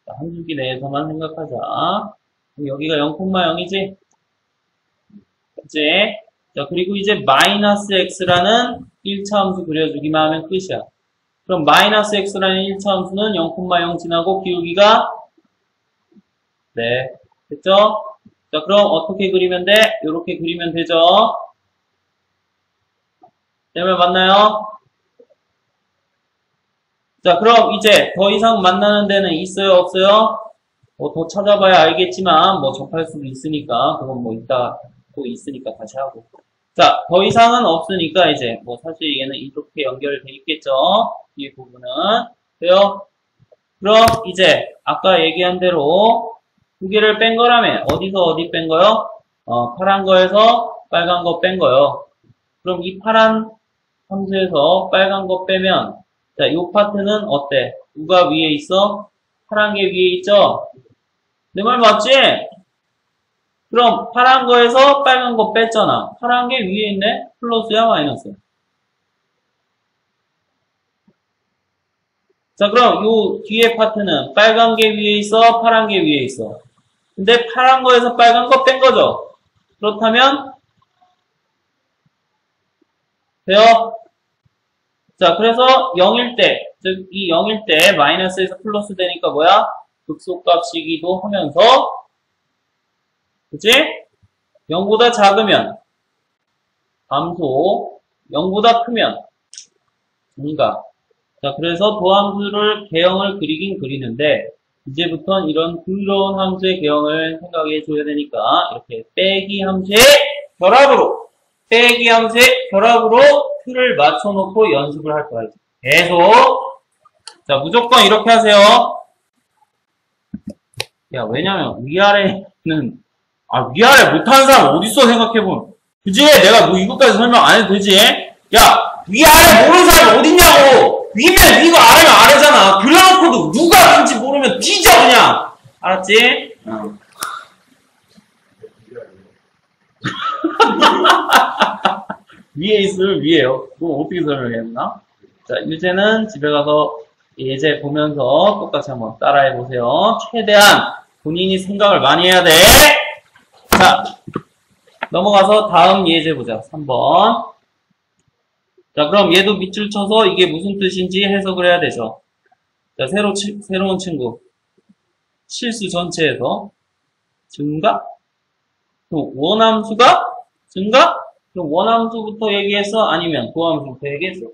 자, 한 줄기 내에서만 생각하자. 그럼 여기가 0,0이지? 그치? 자, 그리고 이제 마이너스 x라는 1차 함수 그려주기만 하면 끝이야. 그럼 마이너스 x라는 1차 함수는 0,0 지나고 기울기가 네, 됐죠? 자, 그럼 어떻게 그리면 돼? 이렇게 그리면 되죠? 되면 맞나요? 자, 그럼 이제 더 이상 만나는 데는 있어요, 없어요? 뭐 더 찾아봐야 알겠지만 뭐 접할 수도 있으니까 그건 뭐 이따 또 있으니까 다시 하고. 자, 더 이상은 없으니까 이제 뭐 사실 얘는 이렇게 연결돼 있겠죠? 이 부분은. 돼요? 그럼 이제 아까 얘기한 대로 두 개를 뺀 거라며 어디서 어디 뺀 거요? 파란 거에서 빨간 거 뺀 거요. 그럼 이 파란 함수에서 빨간 거 빼면 자, 이 파트는 어때? 누가 위에 있어? 파란 게 위에 있죠? 내 말 맞지? 그럼 파란 거에서 빨간 거 뺐잖아. 파란 게 위에 있네? 플러스야 마이너스야? 자, 그럼 요 뒤에 파트는 빨간 게 위에 있어? 파란 게 위에 있어? 근데 파란 거에서 빨간 거 뺀 거죠? 그렇다면 돼요? 자, 그래서 0일 때, 즉 이 0일 때 마이너스에서 플러스 되니까 뭐야? 극소값이기도 하면서 그치? 0보다 작으면 함수, 0보다 크면 증가. 자, 그래서 도함수를 개형을 그리긴 그리는데 이제부터는 이런 부유로운 함수의 개형을 생각해 줘야 되니까 이렇게 빼기 함수의 결합으로 빼기 함수의 결합으로 틀을 맞춰놓고 연습을 할 거야. 계속. 자, 무조건 이렇게 하세요. 야, 왜냐면 위아래는 위아래 못하는 사람 어딨어 생각해보면. 그지? 내가 뭐 이것까지 설명 안 해도 되지? 야, 위아래 모르는 사람이 어딨냐고! 위면 위고 아래면 아래잖아. 그래놓고도 누가 뭔지 모르면 뒤져 그냥. 알았지? 위에 있으면 위에요. 그럼 어떻게 설명했나? 자, 유제는 집에 가서 예제 보면서 똑같이 한번 따라해보세요. 최대한 본인이 생각을 많이 해야 돼. 자, 넘어가서 다음 예제 보자. 3번. 자, 그럼 얘도 밑줄 쳐서 이게 무슨 뜻인지 해석을 해야 되죠. 자, 새로운 친구. 실수 전체에서 증가? 그럼 원함수가 증가? 그럼 원함수부터 얘기했어? 아니면 도함수부터 얘기했어?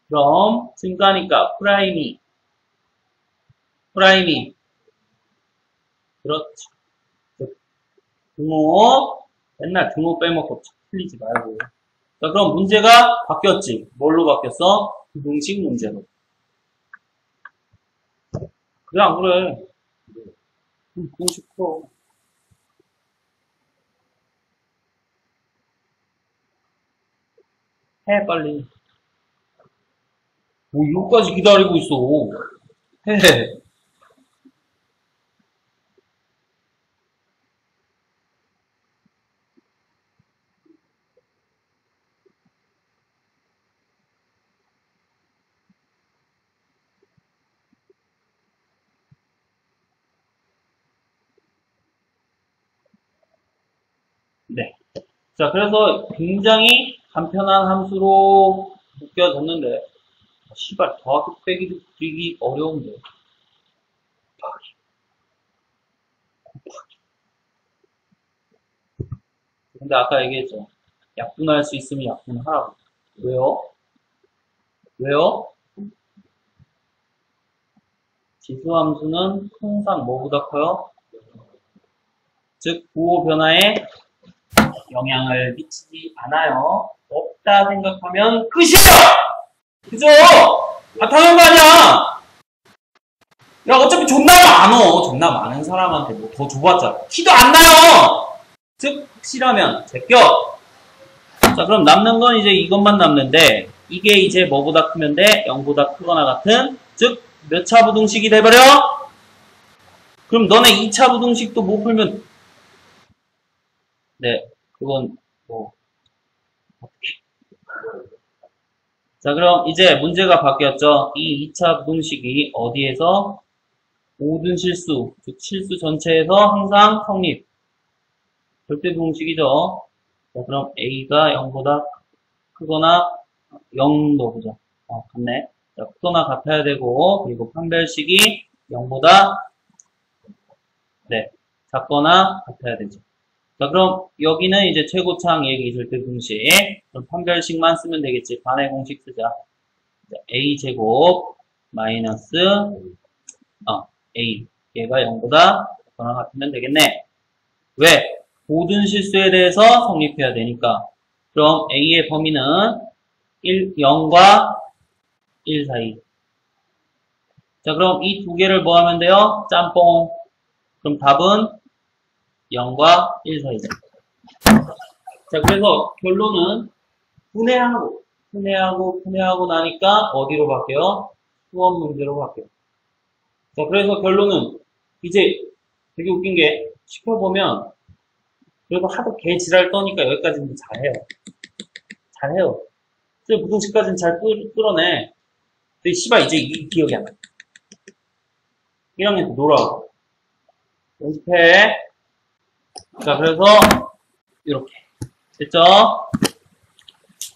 그럼 증가니까 프라임이 그렇지. 등호 맨날 등호 빼먹고 틀리지 말고. 자, 그럼 문제가 바뀌었지. 뭘로 바뀌었어? 부등식 문제로. 그래 안 그래? 부등식 풀어. 해 빨리. 뭐 이거까지 기다리고 있어. 해. 네. 자, 그래서 굉장히 간편한 함수로 묶여졌는데, 씨발, 더하기 빼기도 그리기 어려운데. 근데 아까 얘기했죠. 약분할 수 있으면 약분하라고. 왜요? 왜요? 지수함수는 항상 뭐보다 커요? 즉, 부호 변화에 영향을 미치지 않아요. 없다 생각하면 끝이야! 그죠? 아, 당연한 거 아니야! 야, 어차피 존나 많어. 존나 많은 사람한테 뭐 더 줘봤자. 티도 안 나요! 즉, 확실하면 제껴! 자, 그럼 남는 건 이제 이것만 남는데, 이게 이제 뭐보다 크면 돼? 0보다 크거나 같은, 즉, 몇 차 부등식이 돼버려? 그럼 너네 2차 부등식도 못 풀면, 네, 그건, 뭐, 자, 그럼 이제 문제가 바뀌었죠. 이 2차 부등식이 어디에서? 모든 실수, 즉 실수 전체에서 항상 성립. 절대 부등식이죠. 자, 그럼 a가 0보다 크거나 0 넣어보자. 같네. 자, 크거나 같아야 되고, 그리고 판별식이 0보다 네, 작거나 같아야 되죠. 자, 그럼 여기는 이제 최고차항 얘기 절대 부등식. 그럼 판별식만 쓰면 되겠지. 반의 공식 쓰자. 자, a제곱 마이너스 a 얘가 0보다 작거나 같으면 되겠네. 왜? 모든 실수에 대해서 성립해야 되니까. 그럼 a의 범위는 0과 1 사이. 자, 그럼 이 두 개를 뭐 하면 돼요? 짬뽕. 그럼 답은 0과 1 사이죠. 자, 그래서 결론은 분해하고 나니까 어디로 바뀌어요? 수원 문제로 바뀌어요. 자, 그래서 결론은 이제 되게 웃긴 게 시켜보면 그래도 하도 개 지랄 떠니까 여기까지는 잘해요. 잘해요. 부등식까지는 잘 끌어내. 근데 씨발 이제 이 기억이 안 나. 1학년 때 놀아. 연습해. 자, 그래서 이렇게 됐죠?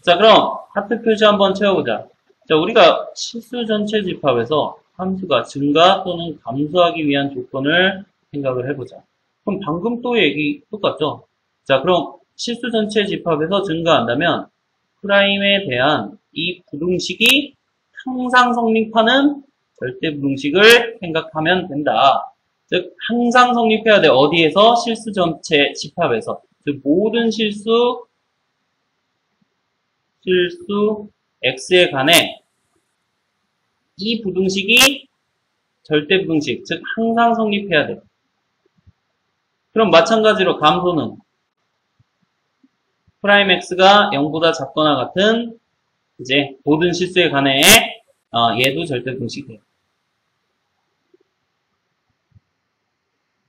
자, 그럼 하트 표시 한번 채워보자. 자, 우리가 실수 전체 집합에서 함수가 증가 또는 감소하기 위한 조건을 생각을 해보자. 그럼 방금 또 얘기 똑같죠? 자, 그럼 실수 전체 집합에서 증가한다면 프라임에 대한 이 부등식이 항상 성립하는 절대 부등식을 생각하면 된다. 즉, 항상 성립해야 돼. 어디에서? 실수 전체 집합에서. 즉, 모든 실수 x에 관해 이 부등식이 절대 부등식, 즉 항상 성립해야 돼. 그럼 마찬가지로 감소는 프라임 x가 0보다 작거나 같은 이제 모든 실수에 관해 얘도 절대 부등식이 돼요.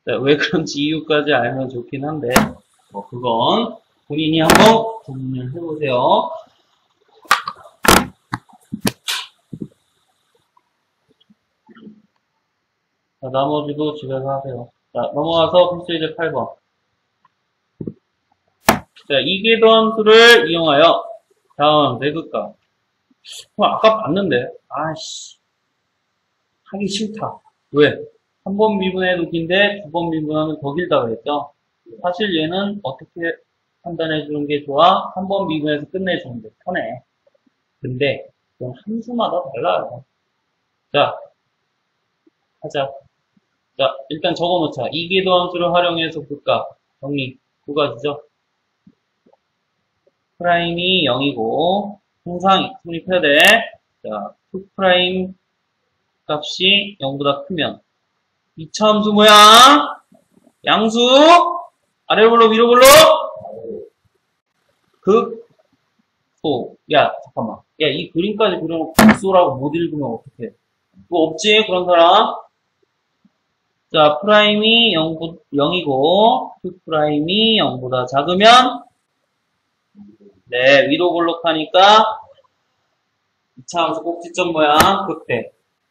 자, 왜 그런지 이유까지 알면 좋긴 한데 뭐 그건 본인이 한번 고민을 해보세요. 자, 나머지도 집에서 하세요. 자, 넘어가서 필수 8번. 자, 이계도함수를 이용하여 다음 내극값. 아까 봤는데, 아씨, 하기 싫다. 왜? 한 번 미분해도 긴데 두 번 미분하면 더 길다고 했죠. 사실 얘는 어떻게 판단해 주는 게 좋아? 한 번 미분해서 끝내주는 게 편해. 근데 이건 함수마다 달라요. 자, 하자. 자, 일단 적어놓자. 이계도함수를 활용해서 극값 정리 두 가지죠. 프라임이 0이고 항상 성립해야 돼. 자, 2프라임 값이 0보다 크면 2차 함수 뭐야? 양수 아래로 불러 위로 불러 극소. 야 잠깐만, 야 이 그림까지 그려놓고 극소라고 못 읽으면 어떡해. 그거 없지 그런 사람. 자, 프라임이 0이고 2프라임이 0보다 작으면 네, 위로 볼록하니까 2차 함수 꼭지점 모양 극대.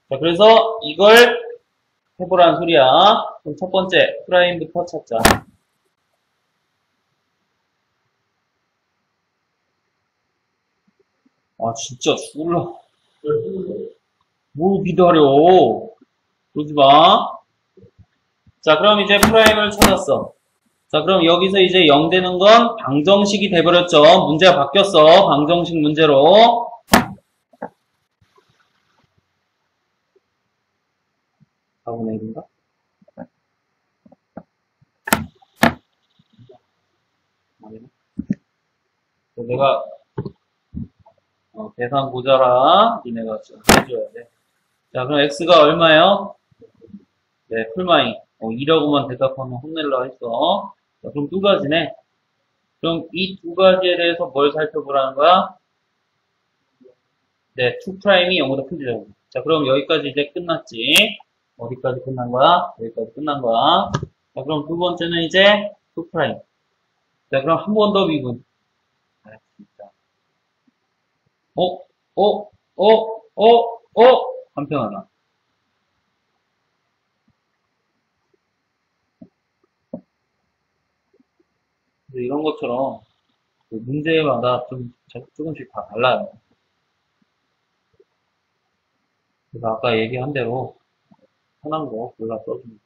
자, 그래서 이걸 해보라는 소리야. 그럼 첫 번째 프라임부터 찾자. 아, 진짜 죽을라. 뭘 기다려. 그러지 마. 자, 그럼 이제 프라임을 찾았어. 자, 그럼 여기서 이제 0 되는 건 방정식이 돼버렸죠. 문제가 바뀌었어. 방정식 문제로. 사 4분의 1인가? 내가 계산 보자라. 니네가 좀 해줘야 돼. 자, 그럼 x가 얼마예요? 네, 풀마이. 2라고만 대답하면 혼낼라 했어. 자, 그럼 두 가지네. 그럼 이 두 가지에 대해서 뭘 살펴보라는 거야? 네, 2'이 0보다 큰지라고. 자, 그럼 여기까지 이제 끝났지. 어디까지 끝난 거야? 여기까지 끝난 거야. 자, 그럼 두 번째는 이제 2'. 자, 그럼 한 번 더 미분. 아, 진짜. 한평 하나. 이런 것처럼 그 문제마다 조금씩 다 달라요. 그래서 아까 얘기한 대로 편한 거 골라 써줍니다.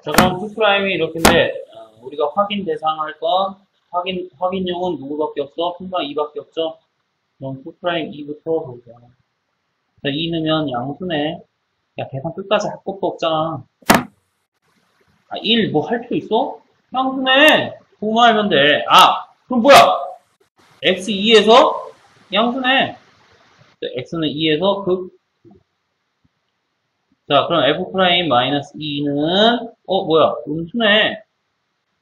자, 그럼 2'이 이렇게인데 우리가 확인 대상할 건 확인용은 누구밖에 없어? 풀마 2밖에 없죠? 그럼 2' 2부터 보자. 자, 2 넣으면 양수네. 야, 계산 끝까지 할 것도 없잖아. 아, 1 뭐 할 필요 있어? 양수네. 그거만 알면 돼. 아, 그럼 뭐야? x 2에서 양수네. x는 2에서 극. 자, 그럼 f'-2는 뭐야? 음수네.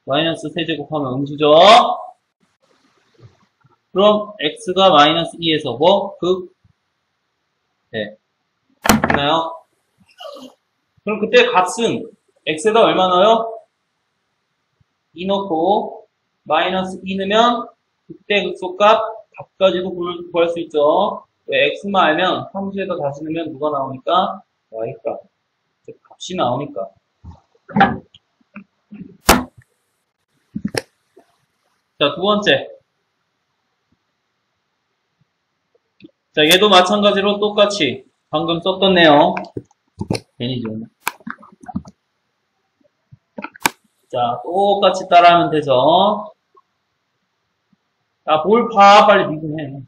마이너스 세제곱하면 음수죠. 그럼 x가 마이너스 2에서 뭐? 극. 네. 됐나요? 그럼 그때 값은 x에다 얼마 넣어요? 2 넣고 마이너스 2 넣으면 그때 극소값 값까지도 구할 수 있죠. 왜 x만 알면 함수에다 다시 넣으면 누가 나오니까? y값. 즉 값이 나오니까. 자, 두 번째. 자, 얘도 마찬가지로 똑같이 방금 썼던 내용. 괜히 지웠네. 자, 똑같이 따라하면 되죠. 자, 뭘 봐. 빨리 미분해.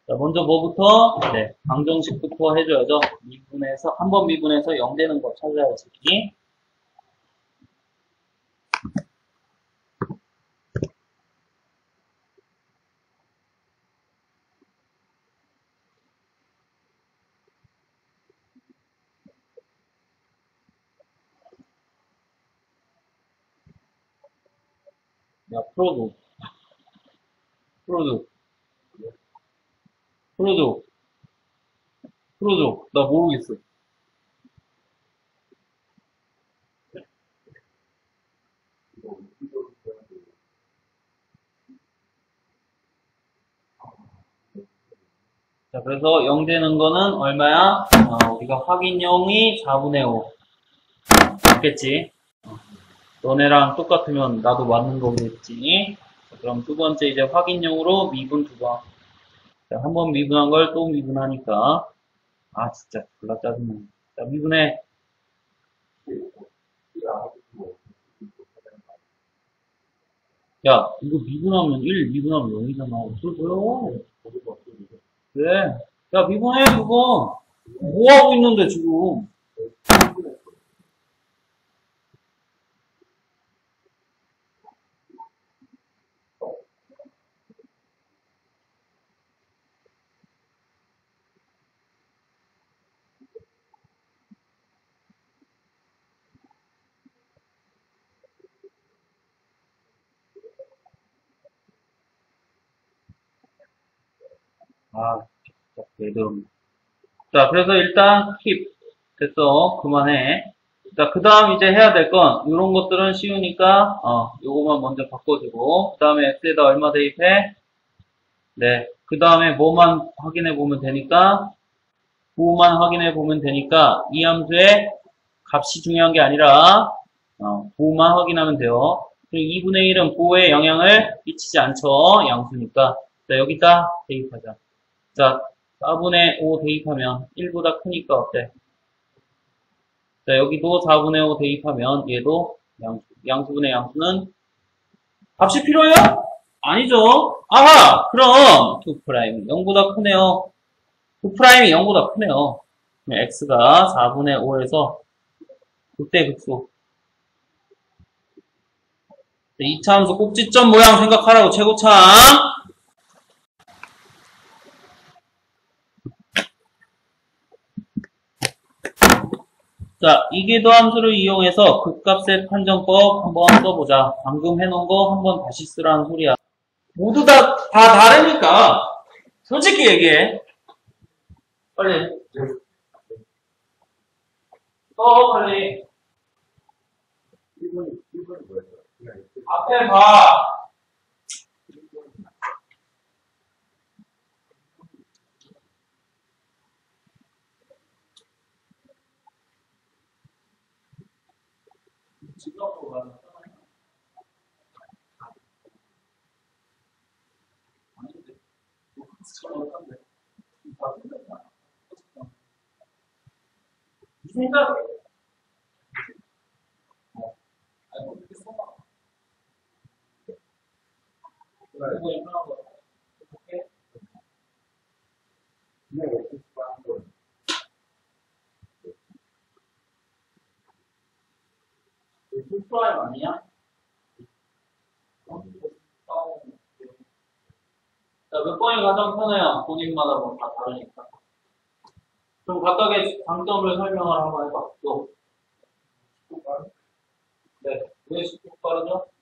자, 먼저 뭐부터? 네, 방정식부터 해줘야죠. 미분해서, 한 번 미분해서 0 되는 거 찾아야지. 야, 풀어줘. 나 모르겠어. 자, 그래서 0 되는 거는 얼마야? 우리가 확인용이 4분의 5. 맞겠지? 너네랑 똑같으면 나도 맞는 거겠지? 자, 그럼 두 번째 이제 확인용으로 미분 두 번. 자, 한 번 미분한 걸 또 미분하니까. 아, 진짜 졸라 짜증나. 자, 미분해. 야, 이거 미분하면 1, 미분하면 0이잖아. 어쩔 거야? 그래. 야, 미분해, 그거. 뭐 하고 있는데, 지금. 아, 진짜, 얘들. 자, 그래서 일단, 킵. 됐어. 그만해. 자, 그 다음 이제 해야 될 건, 이런 것들은 쉬우니까, 요거만 먼저 바꿔주고, 그 다음에 x에다 얼마 대입해? 네. 그 다음에 뭐만 확인해 보면 되니까, 부호만 확인해 보면 되니까, 이 함수의 값이 중요한 게 아니라, 부호만 확인하면 돼요. 그리고 2분의 1은 보호에 영향을 미치지 않죠. 양수니까. 자, 여기다 대입하자. 자, 4분의 5 대입하면 1보다 크니까 어때? 자, 여기도 4분의 5 대입하면 얘도 양수. 양수분의 양수는 값이 필요해요? 아니죠. 아하! 그럼 2'이 0보다 크네요. 2'이 0보다 크네요. x가 4분의 5에서 극대극소. 2차 함수 꼭지점 모양 생각하라고 최고참. 자, 이계도 함수를 이용해서 극값의 판정법 한번 써보자. 방금 해놓은 거 한번 다시 쓰라는 소리야. 모두 다 다르니까. 솔직히 얘기해. 빨리. 빨리. 1번이 뭐였어요? 앞에 봐. 지금으로 가는 아닌데. 이 생각에. 아니, 어떻게 써봐. 이거 이만한 거. 어떻게? 그냥 이렇게 하는 건 풀프라임 아니야? 자, 몇 번이 가장 편해요? 본인마다 뭐 다 다르니까. 그럼 각각의 장점을 설명을 한번 해봐. 또. 네, 왜 10분 빠르죠?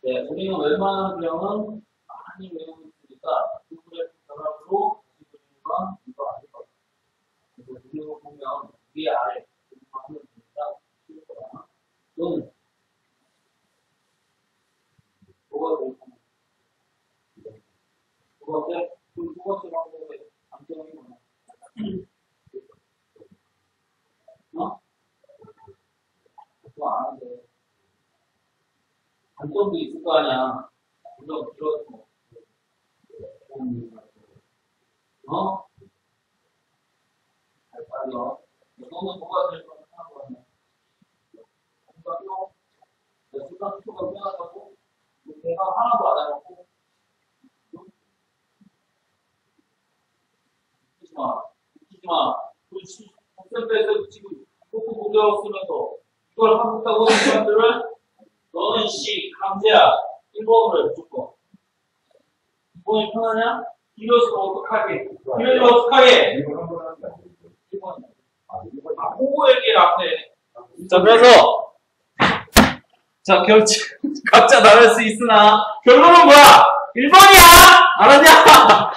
네, 우리는 웬만한 유형은 많이 외우고 있으니까 구글의 결합으로 다시 그리는 건 이거 아닐 것 같아요. 그래서 우리가 보면 위에 아래 하면 되니까 쉬울 거야. 넌 뭐가 제일 편해? 두 번째? 두 번째 방법의 장점이 뭐냐? 어? 그거 아는데 단점도 있을 거 아니야. 물론 들었고. 어? 잘 빨려. 너는 뭐가 제일 편한 거 같냐? 순간표가 편하다고? 내가 하나도 안 해놓고? 웃기지 마. 웃기지 마. 그 학생들에서 지금 꼭꼭 공격을 쓰면서 이걸 하고 있다고 하는 사람들을 너는 강제야. 1번으로 무조건. 2번이 편하냐? 이러시면 어떡하게? 이러시면 어떡하게? 이거 한번 하는 게 아니고 1번. 아, 1번이 아, 보고 얘기를 앞에. 자, 그래서, 자, 각자 다를 수 있으나, 결론은 뭐야? 1번이야! 알았냐?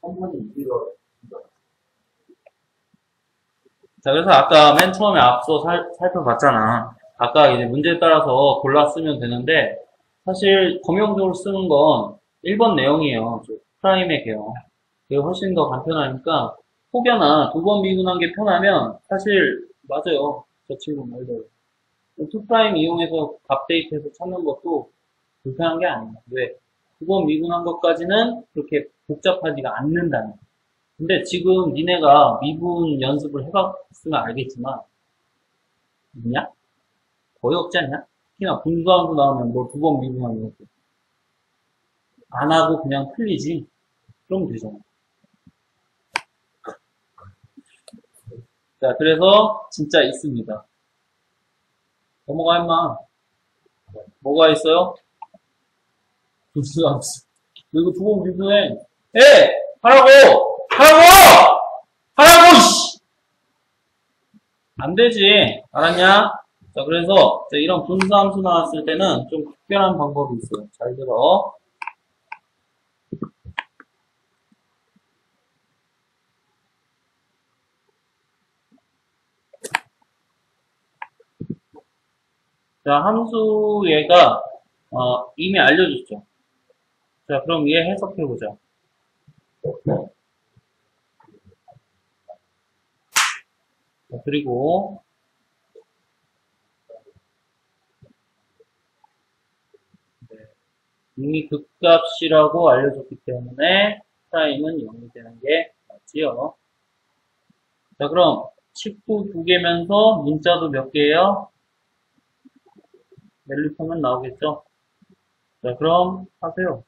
3번이 이거 자, 그래서 아까 맨 처음에 앞서 살펴봤잖아. 아까 이제 문제에 따라서 골라 쓰면 되는데, 사실 검용적으로 쓰는 건 1번 내용이에요. 프라임의 개요. 그게 훨씬 더 간편하니까, 혹여나 2번 미분한 게 편하면, 사실, 맞아요. 저 친구 말대로. 2' 이용해서 값 대입해서 찾는 것도 불편한 게 아니에요. 왜? 2번 미분한 것까지는 그렇게 복잡하지가 않는다는. 근데 지금 니네가 미분 연습을 해봤으면 알겠지만, 있냐? 거의 없지 않냐? 특히나 분수함수 나오면 뭐 2번 미분하는 것도. 안 하고 그냥 풀리지? 그러면 되잖아. 자, 그래서 진짜 있습니다. 넘어가, 임마. 뭐가 있어요? 분수함수. 이거 2번 미분해. 하라고! 하라고! 하라고! 씨! 안 되지. 알았냐? 자, 그래서 이런 분수함수 나왔을 때는 좀 특별한 방법이 있어요. 잘 들어. 자, 함수 얘가 이미 알려줬죠. 자, 그럼 얘 해석해보자. 자, 그리고 이미 극값이라고 알려줬기 때문에 프라임은 0이 되는 게 맞지요. 자, 그럼 식구 2개면서 문자도 몇 개예요? 멜리터면 나오겠죠? 자, 그럼 하세요.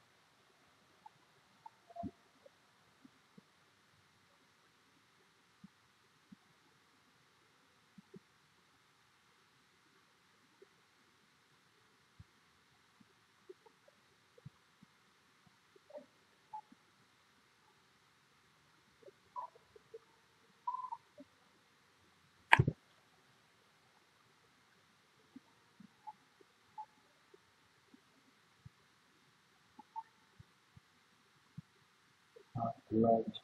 올라오죠.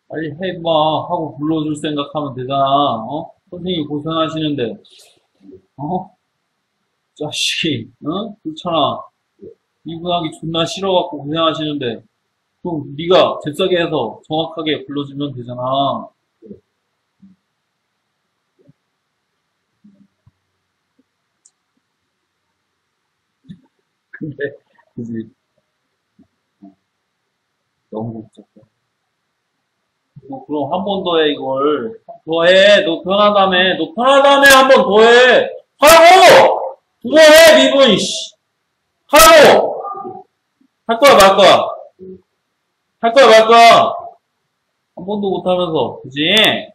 빨리 해봐 하고 불러줄 생각하면 되잖아. 어? 선생님 고생하시는데, 어? 자식, 어? 그렇잖아. 이분하기 존나 싫어갖고 고생하시는데, 그럼 네가 잽싸게 해서 정확하게 불러주면 되잖아. 근데, 그지? 너무 복잡해. 뭐, 그럼 한 번 더 해, 이걸. 더 해. 너 편하다며. 너 편하다며 한 번 더 해. 하라고! 두 번 해, 미분, 씨. 하라고! 할 거야, 말 거야? 할 거야, 말 거야? 한 번도 못 하면서. 그지?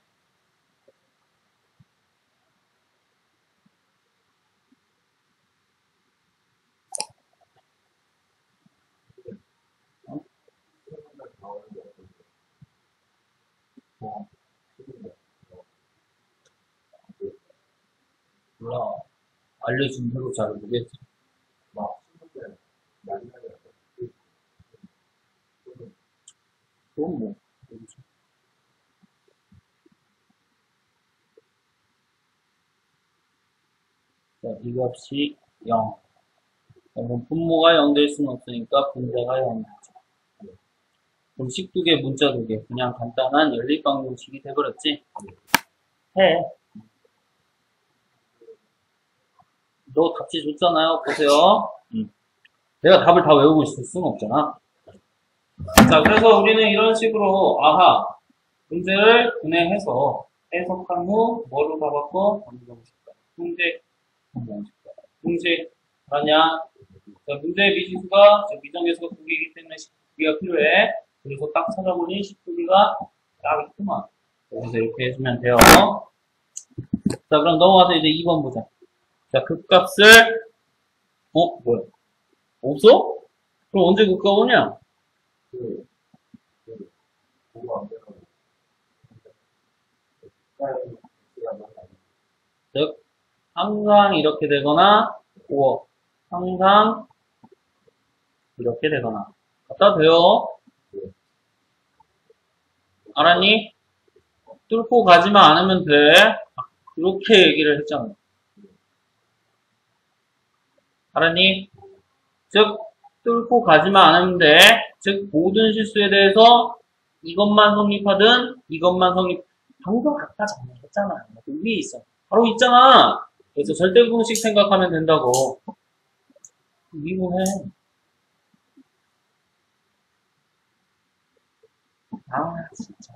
뭐, 몰라. 알려준 대로 잘 모르겠지. 막 친구들 만나면 그건 뭐. 모르지. 자, 이 값이 0. 그럼 분모가 0 될 수는 없으니까 분자가 0이죠. 그럼 식 2개, 문자 2개. 그냥 간단한 연립방정식이 돼버렸지? 해. 너 답지 줬잖아요. 보세요. 내가 답을 다 외우고 있을 수는 없잖아. 자, 그래서 우리는 이런 식으로, 아하, 문제를 분해해서 해석한 후, 뭐로 가봤고, 방정식과. 문제, 방정식과. 문제, 알았냐? 자, 문제의 미지수가, 미정계수가 2개이기 때문에 10개가 필요해. 그래서 딱 찾아보니 10개가 딱 있구만. 그래서 이렇게 해주면 돼요. 자, 그럼 넘어가서 이제 2번 보자. 자, 극값을, 뭐야? 없어? 그럼 언제 극값 오냐? 보고 안 되는 즉, 항상 이렇게 되거나, 항상 이렇게 되거나. 갖다 돼요. 알았니? 뚫고 가지만 않으면 돼. 이렇게 얘기를 했잖아. 알았니? 즉, 뚫고 가지만 않으면 돼. 즉, 모든 실수에 대해서 이것만 성립하든 이것만 방금 아까 정리했잖아. 위에 있어. 바로 있잖아. 그래서 절대공식 생각하면 된다고. 미분해. 아, 진짜.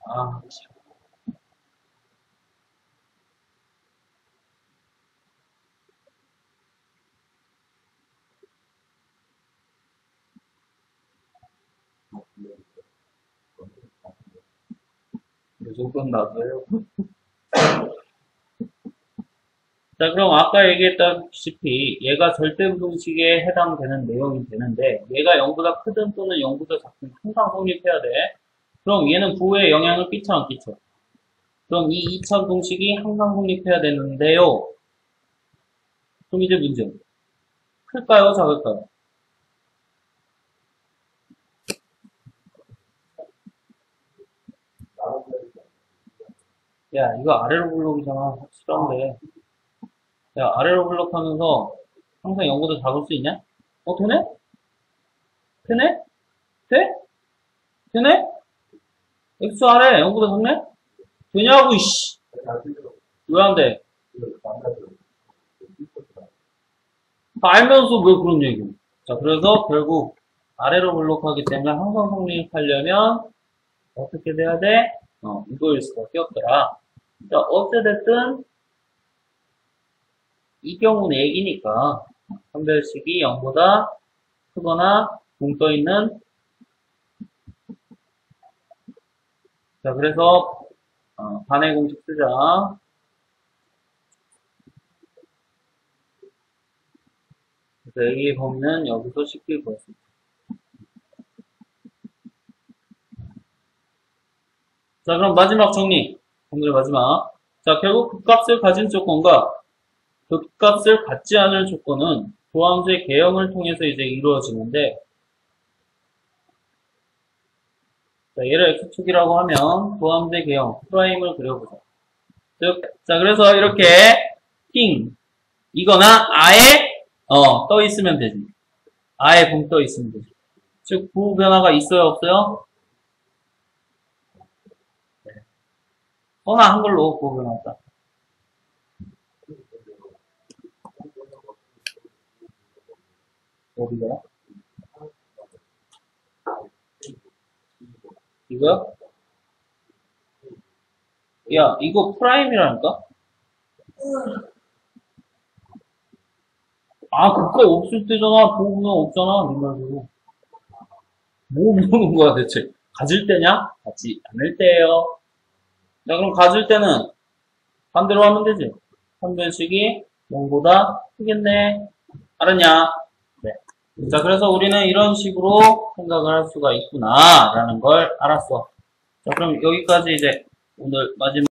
아, 참. 무조건 나도요. 자, 그럼 아까 얘기했다시피 얘가 절대부등식에 해당되는 내용이 되는데 얘가 0보다 크든 또는 0보다 작든 항상 성립해야 돼. 그럼 얘는 부호에 영향을 끼쳐 안 끼쳐? 그럼 이 2차 공식이 항상 성립해야 되는데요. 그럼 이제 문제. 클까요? 작을까요? 야, 이거 아래로 블록이잖아. 확실한데. 야, 아래로 블록하면서 항상 0보다 작을 수 있냐? 되네? 되네? 돼? 되네? x 아래 0보다 작네? 되냐고, 이씨. 왜 안 돼? 알면서 왜 그런 얘기? 자, 그래서 결국 아래로 블록하기 때문에 항상 성립하려면 어떻게 돼야 돼? 이거일 수밖에 없더라. 자, 어찌됐든 이 경우는 얘기니까 판별식이 0보다 크거나 붕 떠있는. 자, 그래서 반의 공식 쓰자. 그래서 A의 범위는 여기서 쉽게 구할 수 있다. 자, 그럼 마지막 정리. 오늘의 마지막. 자, 결국 극값을 가진 조건과 극값을 갖지 않을 조건은 도함수의 개형을 통해서 이제 이루어지는데, 자, 얘를 x축이라고 하면 도함수의 개형, 프라임을 그려보자. 즉, 자, 그래서 이렇게 띵 이거나 아예 떠 있으면 되지. 아예 붕 떠 있으면 되지. 즉, 부호 변화가 있어요, 없어요? 네. 나 한글로 부호 변화 없다. 어디가요? 이거요? 야, 이거 프라임이라니까? 아, 그거 없을 때잖아. 보호는 없잖아. 이 말대로. 뭐 보는 거야, 대체? 가질 때냐? 가지 않을 때예요. 자, 그럼 가질 때는 반대로 하면 되지. 판별식이 0보다 크겠네. 알았냐? 네. 자, 그래서 우리는 이런 식으로 생각을 할 수가 있구나. 라는 걸 알았어. 자, 그럼 여기까지 이제 오늘 마지막